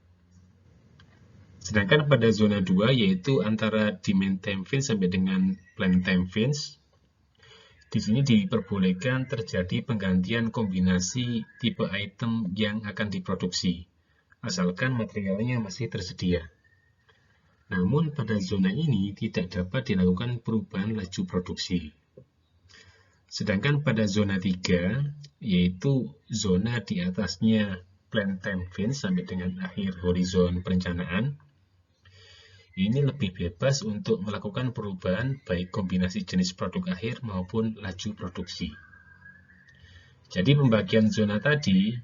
Sedangkan pada zona 2, yaitu antara demand time fence sampai dengan plan time fence, di sini diperbolehkan terjadi penggantian kombinasi tipe item yang akan diproduksi, asalkan materialnya masih tersedia. Namun pada zona ini tidak dapat dilakukan perubahan laju produksi. Sedangkan pada zona 3, yaitu zona di atasnya plan time fence sampai dengan akhir horizon perencanaan, ini lebih bebas untuk melakukan perubahan baik kombinasi jenis produk akhir maupun laju produksi. Jadi pembagian zona tadi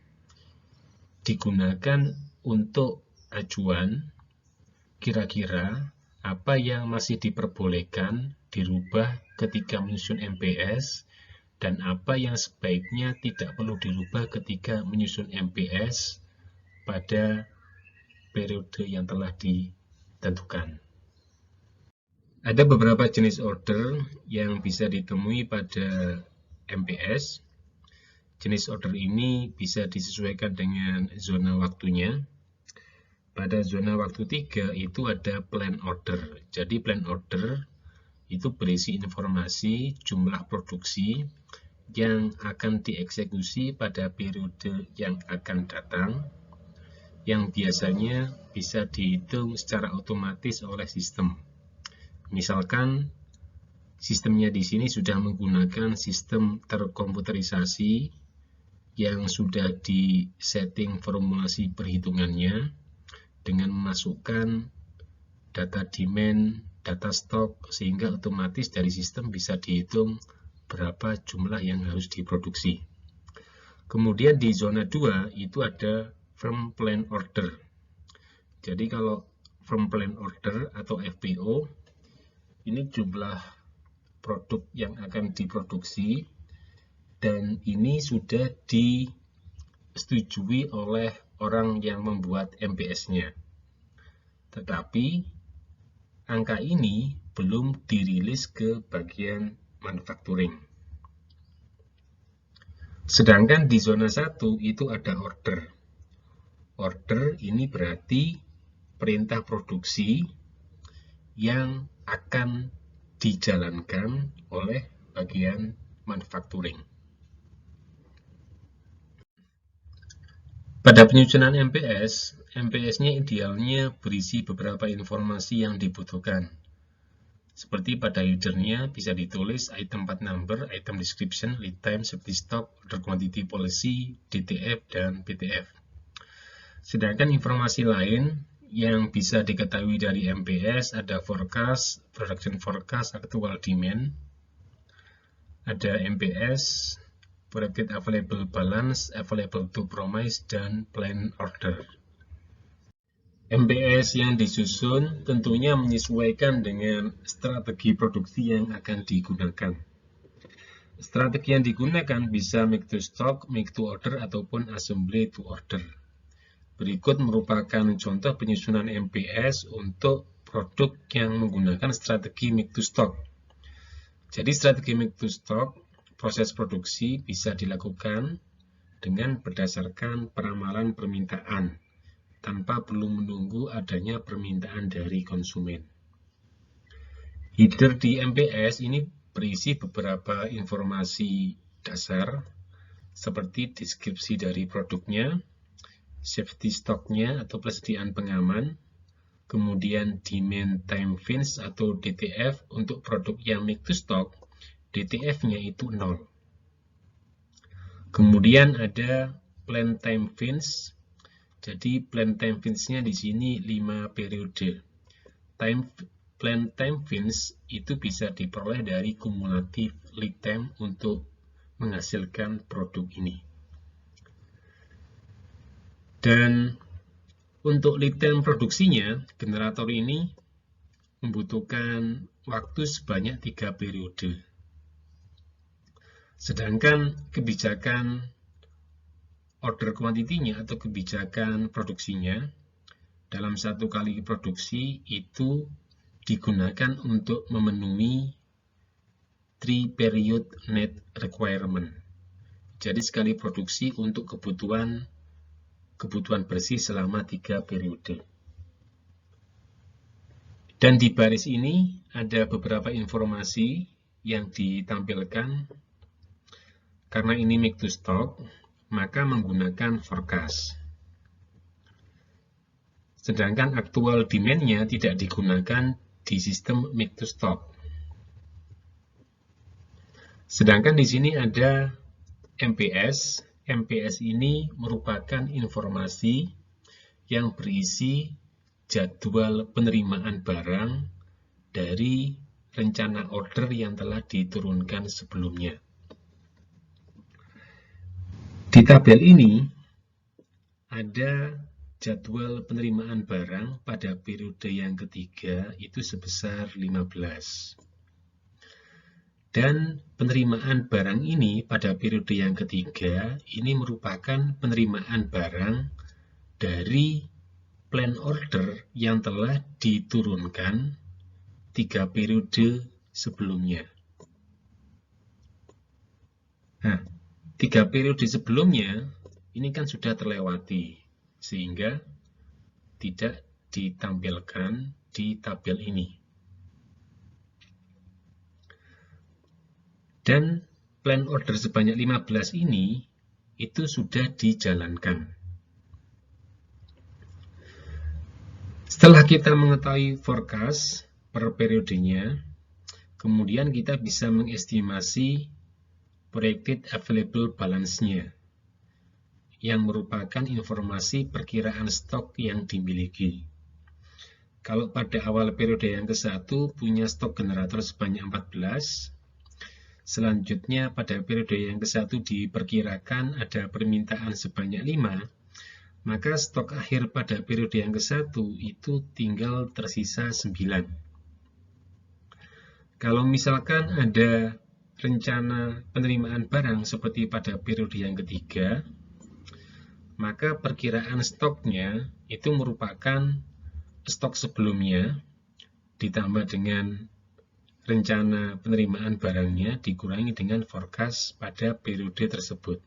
digunakan untuk acuan kira-kira apa yang masih diperbolehkan dirubah ketika menyusun MPS dan apa yang sebaiknya tidak perlu dirubah ketika menyusun MPS pada periode yang telah ditentukan. Ada beberapa jenis order yang bisa ditemui pada MPS. Jenis order ini bisa disesuaikan dengan zona waktunya. Pada zona waktu 3 itu ada plan order. Jadi plan order itu berisi informasi jumlah produksi yang akan dieksekusi pada periode yang akan datang, yang biasanya bisa dihitung secara otomatis oleh sistem. Misalkan sistemnya di sini sudah menggunakan sistem terkomputerisasi yang sudah disetting formulasi perhitungannya dengan memasukkan data demand, data stok, sehingga otomatis dari sistem bisa dihitung berapa jumlah yang harus diproduksi. Kemudian di zona 2 itu ada firm plan order. Jadi kalau firm plan order atau FPO, ini jumlah produk yang akan diproduksi dan ini sudah disetujui oleh orang yang membuat MPS-nya. Tetapi angka ini belum dirilis ke bagian manufacturing. Sedangkan di zona 1 itu ada order. Order ini berarti perintah produksi yang akan dijalankan oleh bagian manufacturing. Pada penyusunan MPS, MPS-nya idealnya berisi beberapa informasi yang dibutuhkan. Seperti pada header-nya bisa ditulis item part number, item description, lead time, safety stock, order quantity policy, DTF, dan PTF. Sedangkan informasi lain yang bisa diketahui dari MPS ada forecast, production forecast, actual demand, ada MPS, projected available balance, available to promise, dan plan order. MPS yang disusun tentunya menyesuaikan dengan strategi produksi yang akan digunakan. Strategi yang digunakan bisa make to stock, make to order, ataupun assembly to order. Berikut merupakan contoh penyusunan MPS untuk produk yang menggunakan strategi make to stock. Jadi strategi make to stock, proses produksi bisa dilakukan dengan berdasarkan peramalan permintaan, tanpa perlu menunggu adanya permintaan dari konsumen. Header di MPS ini berisi beberapa informasi dasar, seperti deskripsi dari produknya, safety stocknya atau persediaan pengaman, kemudian demand time fins atau DTF untuk produk yang make to stock, DTF-nya itu 0. Kemudian ada plan time fins. Jadi plan time fins-nya di sini 5 periode. Plan time fins itu bisa diperoleh dari kumulatif lead time untuk menghasilkan produk ini. Dan untuk lead time produksinya, generator ini membutuhkan waktu sebanyak 3 periode. Sedangkan kebijakan order quantity-nya atau kebijakan produksinya dalam satu kali produksi itu digunakan untuk memenuhi 3 period net requirement. Jadi sekali produksi untuk kebutuhan bersih selama 3 periode. Dan di baris ini ada beberapa informasi yang ditampilkan. Karena ini make to stock, maka menggunakan forecast. Sedangkan actual demand-nya tidak digunakan di sistem make to stock. Sedangkan di sini ada MPS. MPS ini merupakan informasi yang berisi jadwal penerimaan barang dari rencana order yang telah diturunkan sebelumnya. Di tabel ini ada jadwal penerimaan barang pada periode yang ketiga itu sebesar 15. Dan penerimaan barang ini pada periode yang ketiga ini merupakan penerimaan barang dari plan order yang telah diturunkan 3 periode sebelumnya. Nah, 3 periode sebelumnya ini kan sudah terlewati, sehingga tidak ditampilkan di tabel ini. Dan plan order sebanyak 15 ini itu sudah dijalankan. Setelah kita mengetahui forecast per periodenya, kemudian kita bisa mengestimasi projected available balance-nya, yang merupakan informasi perkiraan stok yang dimiliki. Kalau pada awal periode yang ke-1 punya stok generator sebanyak 14, selanjutnya pada periode yang ke-1 diperkirakan ada permintaan sebanyak 5, maka stok akhir pada periode yang ke-1 itu tinggal tersisa 9. Kalau misalkan ada rencana penerimaan barang seperti pada periode yang ketiga, maka perkiraan stoknya itu merupakan stok sebelumnya ditambah dengan rencana penerimaan barangnya dikurangi dengan forecast pada periode tersebut.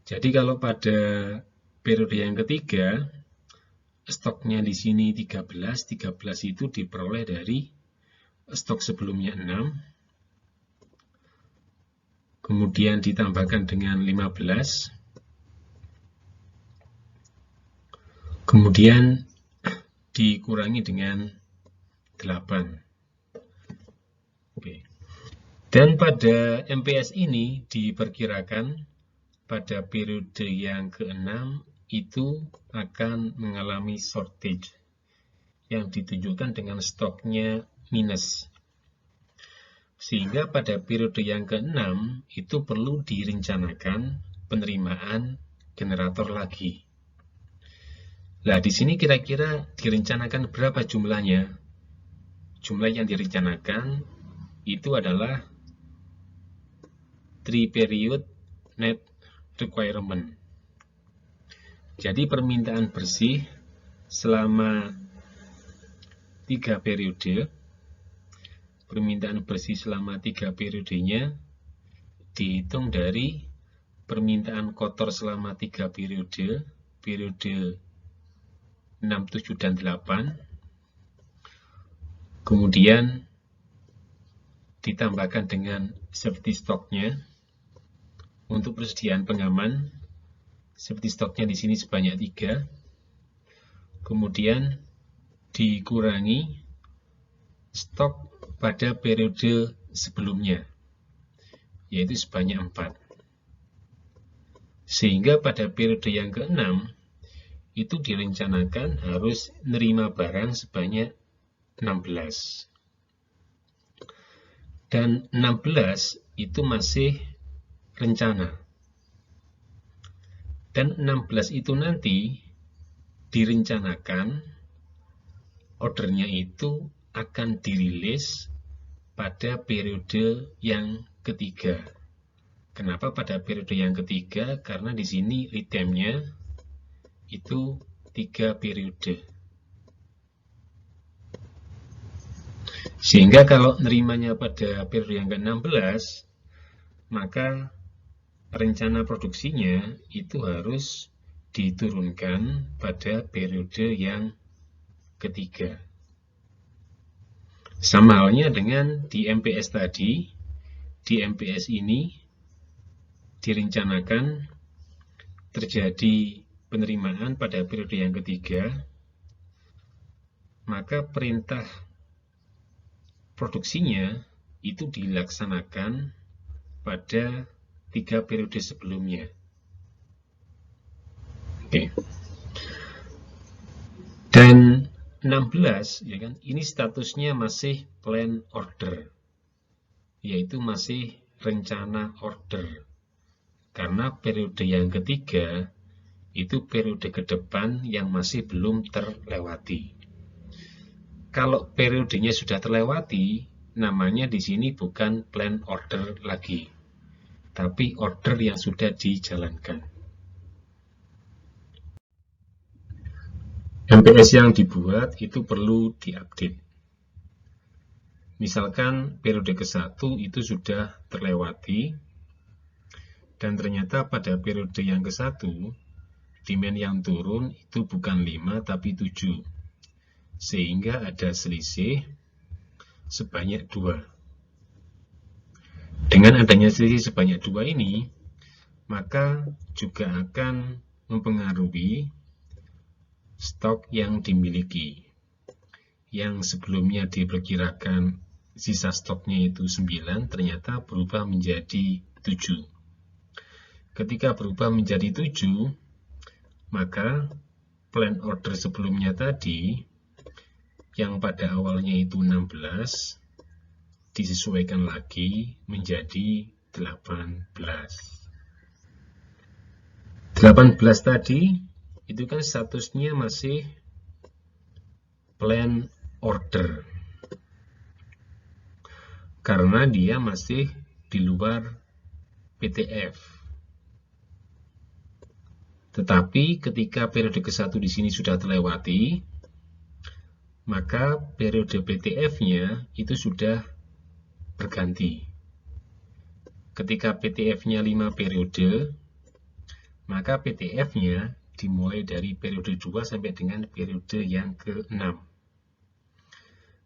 Jadi kalau pada periode yang ketiga, stoknya di sini 13 itu diperoleh dari stok sebelumnya 6, kemudian ditambahkan dengan 15, kemudian dikurangi dengan 8. Oke. Dan pada MPS ini diperkirakan pada periode yang ke-6 itu akan mengalami shortage yang ditunjukkan dengan stoknya minus. Sehingga pada periode yang ke-6 itu perlu direncanakan penerimaan generator lagi. Nah, di sini kira-kira direncanakan berapa jumlahnya? Jumlah yang direncanakan itu adalah 3 period net requirement. Jadi permintaan bersih selama 3 periode, permintaan bersih selama 3 periodenya dihitung dari permintaan kotor selama 3 periode, periode 6, 7, dan 8, kemudian ditambahkan dengan safety stock-nya. Untuk persediaan pengaman, safety stock-nya di sini sebanyak 3. Kemudian dikurangi stok pada periode sebelumnya, yaitu sebanyak 4. Sehingga pada periode yang ke-6 itu direncanakan harus nerima barang sebanyak 16. Dan 16 itu masih rencana. Dan 16 itu nanti direncanakan ordernya itu akan dirilis pada periode yang ketiga. Kenapa pada periode yang ketiga? Karena di sini lead time-nya itu 3 periode. Sehingga kalau nerimanya pada periode yang ke-16, maka rencana produksinya itu harus diturunkan pada periode yang ketiga. Sama halnya dengan di MPS tadi, di MPS ini direncanakan terjadi penerimaan pada periode yang ketiga, maka perintah produksinya itu dilaksanakan pada 3 periode sebelumnya. Oke. Dan 16 ya kan, ini statusnya masih plan order, yaitu masih rencana order. Karena periode yang ketiga itu periode ke depan yang masih belum terlewati. Kalau periodenya sudah terlewati, namanya di sini bukan plan order lagi, tapi order yang sudah dijalankan. MPS yang dibuat itu perlu diupdate. Misalkan periode ke-1 itu sudah terlewati, dan ternyata pada periode yang ke-1, demand yang turun itu bukan 5 tapi 7. Sehingga ada selisih sebanyak 2. Dengan adanya selisih sebanyak 2 ini, maka juga akan mempengaruhi stok yang dimiliki. Yang sebelumnya diperkirakan sisa stoknya itu 9, ternyata berubah menjadi 7. Ketika berubah menjadi 7, maka plan order sebelumnya tadi, yang pada awalnya itu 16, disesuaikan lagi menjadi 18. 18 tadi, itu kan statusnya masih plan order. Karena dia masih di luar PTF. Tetapi ketika periode ke-1 di sini sudah terlewati, maka periode PTF-nya itu sudah berganti. Ketika PTF-nya 5 periode, maka PTF-nya dimulai dari periode 2 sampai dengan periode yang ke-6.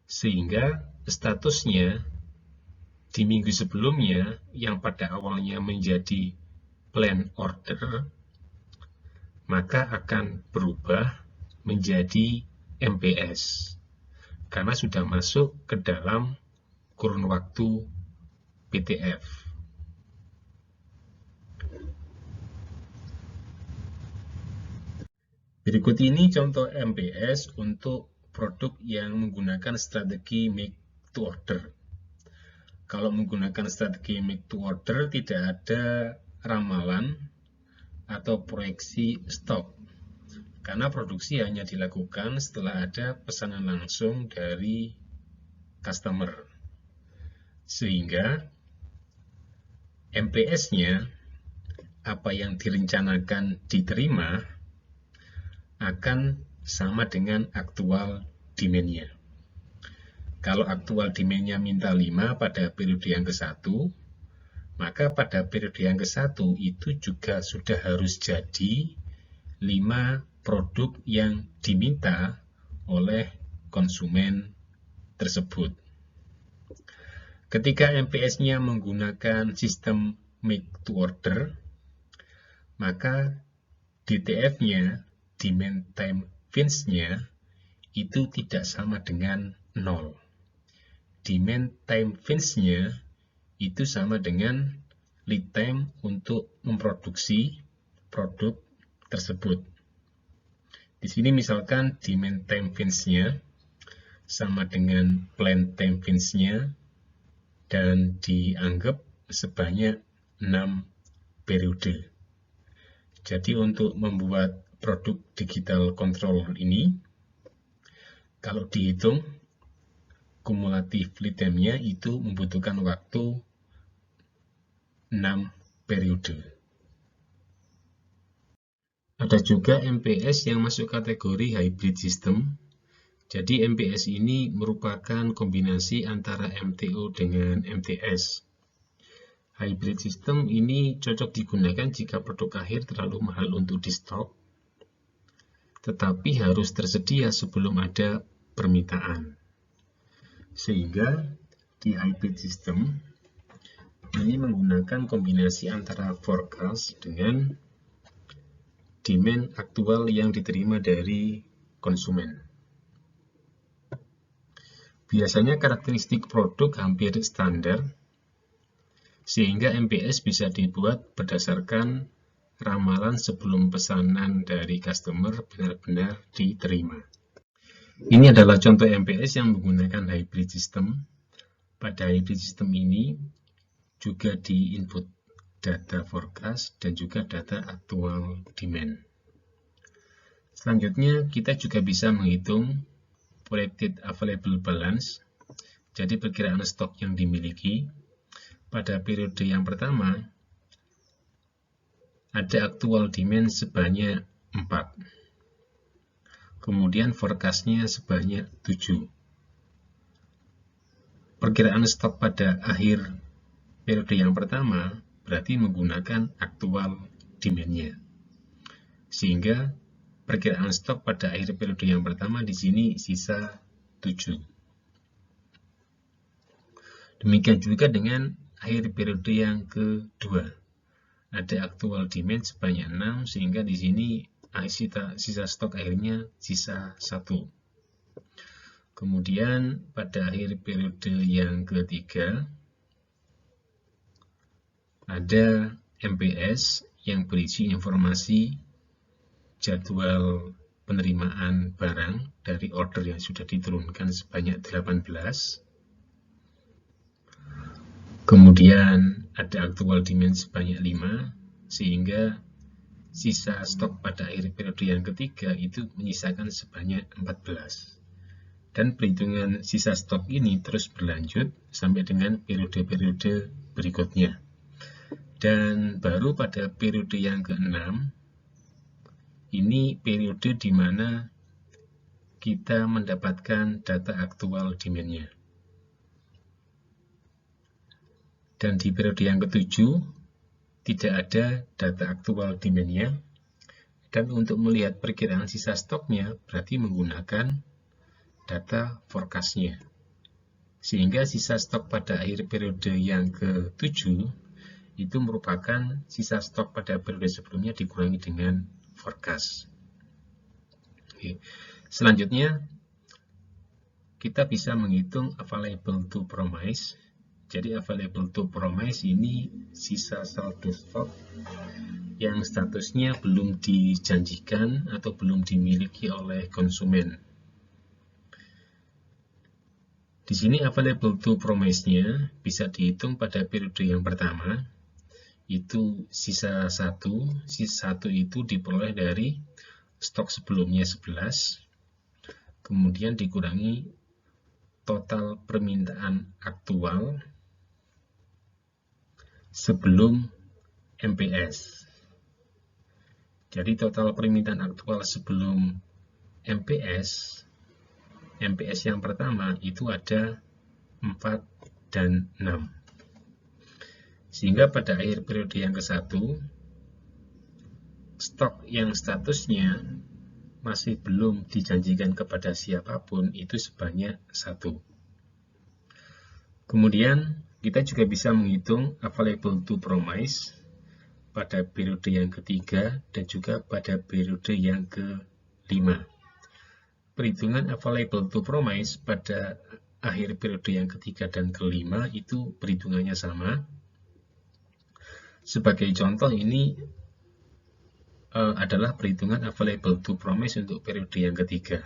Sehingga statusnya di minggu sebelumnya yang pada awalnya menjadi plan order, maka akan berubah menjadi MPS karena sudah masuk ke dalam kurun waktu PTF. Berikut ini contoh MPS untuk produk yang menggunakan strategi make to order. Kalau menggunakan strategi make to order, tidak ada ramalan atau proyeksi stok, karena produksi hanya dilakukan setelah ada pesanan langsung dari customer. Sehingga MPS-nya, apa yang direncanakan diterima, akan sama dengan aktual demand-nya. Kalau aktual demand-nya minta 5 pada periode yang ke-1, maka pada periode yang ke-1 itu juga sudah harus jadi 5 produk yang diminta oleh konsumen tersebut. Ketika MPS-nya menggunakan sistem make to order, maka DTF-nya, demand time fins-nya, itu tidak sama dengan 0. Demand time fins-nya itu sama dengan lead time untuk memproduksi produk tersebut. Di sini misalkan demand time fins-nya sama dengan plan time fins-nya dan dianggap sebanyak 6 periode. Jadi untuk membuat produk digital controller ini, kalau dihitung kumulatif lead time-nya itu membutuhkan waktu 6 periode. Ada juga MPS yang masuk kategori hybrid system. Jadi MPS ini merupakan kombinasi antara MTO dengan MTS. Hybrid system ini cocok digunakan jika produk akhir terlalu mahal untuk di stok, tetapi harus tersedia sebelum ada permintaan. Sehingga di hybrid system ini menggunakan kombinasi antara forecast dengan demand aktual yang diterima dari konsumen. Biasanya karakteristik produk hampir standar, sehingga MPS bisa dibuat berdasarkan ramalan sebelum pesanan dari customer benar-benar diterima. Ini adalah contoh MPS yang menggunakan hybrid system. Pada hybrid system ini juga di input data forecast dan juga data actual demand. Selanjutnya kita juga bisa menghitung projected available balance, jadi perkiraan stok yang dimiliki. Pada periode yang pertama ada actual demand sebanyak 4, kemudian forecast-nya sebanyak 7. Perkiraan stok pada akhir periode yang pertama berarti menggunakan actual demand-nya, sehingga perkiraan stok pada akhir periode yang pertama di sini sisa 7. Demikian juga dengan akhir periode yang kedua. Ada actual demand sebanyak 6, sehingga di sini sisa stok akhirnya sisa 1. Kemudian pada akhir periode yang ketiga ada MPS yang berisi informasi jadwal penerimaan barang dari order yang sudah diturunkan sebanyak 18. Kemudian ada actual demand sebanyak 5, sehingga sisa stok pada akhir periode yang ketiga itu menyisakan sebanyak 14. Dan perhitungan sisa stok ini terus berlanjut sampai dengan periode-periode berikutnya. Dan baru pada periode yang ke-6, ini periode di mana kita mendapatkan data aktual demand-nya. Dan di periode yang ke-7 tidak ada data aktual demand-nya. Dan untuk melihat perkiraan sisa stoknya berarti menggunakan data forecast-nya. Sehingga sisa stok pada akhir periode yang ke-7 itu merupakan sisa stok pada periode sebelumnya dikurangi dengan forecast. Oke. Selanjutnya kita bisa menghitung available to promise. Jadi available to promise ini sisa saldo stok yang statusnya belum dijanjikan atau belum dimiliki oleh konsumen. Di sini available to promise-nya bisa dihitung pada periode yang pertama, itu sisa 1. Sisa 1 itu diperoleh dari stok sebelumnya 11, kemudian dikurangi total permintaan aktual sebelum MPS. Jadi total permintaan aktual sebelum MPS yang pertama itu ada 4 dan 6. Sehingga pada akhir periode yang ke-1, stok yang statusnya masih belum dijanjikan kepada siapapun itu sebanyak 1. Kemudian kita juga bisa menghitung available to promise pada periode yang ketiga dan juga pada periode yang ke-5. Perhitungan available to promise pada akhir periode yang ketiga dan ke-5 itu perhitungannya sama. Sebagai contoh ini adalah perhitungan available to promise untuk periode yang ketiga.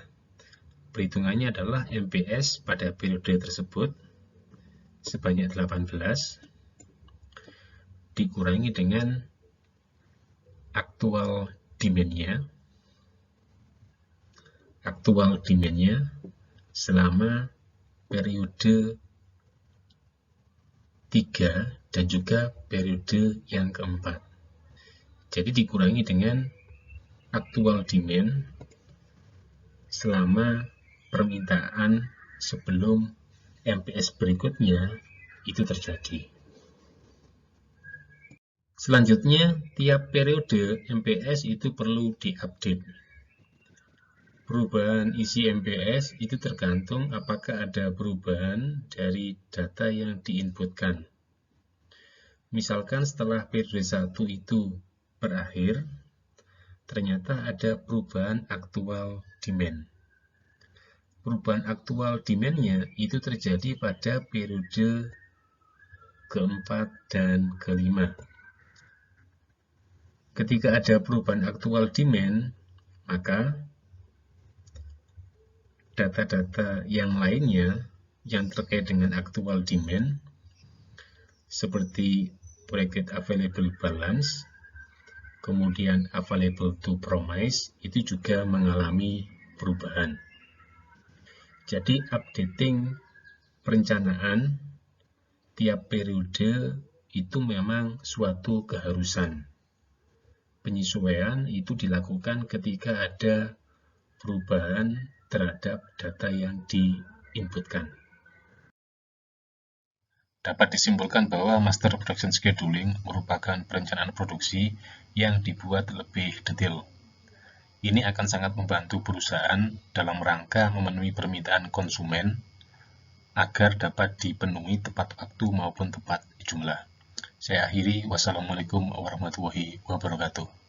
Perhitungannya adalah MPS pada periode tersebut sebanyak 18 dikurangi dengan aktual demand-nya selama periode 3 dan juga periode yang keempat. Jadi dikurangi dengan aktual demand selama permintaan sebelum MPS berikutnya itu terjadi. Selanjutnya, tiap periode MPS itu perlu diupdate. Perubahan isi MPS itu tergantung apakah ada perubahan dari data yang diinputkan. Misalkan setelah periode 1 itu berakhir, ternyata ada perubahan aktual demand. Perubahan aktual demand-nya itu terjadi pada periode keempat dan kelima. Ketika ada perubahan aktual demand, maka data-data yang lainnya yang terkait dengan actual demand seperti projected available balance, kemudian available to promise, itu juga mengalami perubahan. Jadi updating perencanaan tiap periode itu memang suatu keharusan. Penyesuaian itu dilakukan ketika ada perubahan terhadap data yang diinputkan. Dapat disimpulkan bahwa Master Production Scheduling merupakan perencanaan produksi yang dibuat lebih detail. Ini akan sangat membantu perusahaan dalam rangka memenuhi permintaan konsumen agar dapat dipenuhi tepat waktu maupun tepat jumlah. Saya akhiri, wassalamualaikum warahmatullahi wabarakatuh.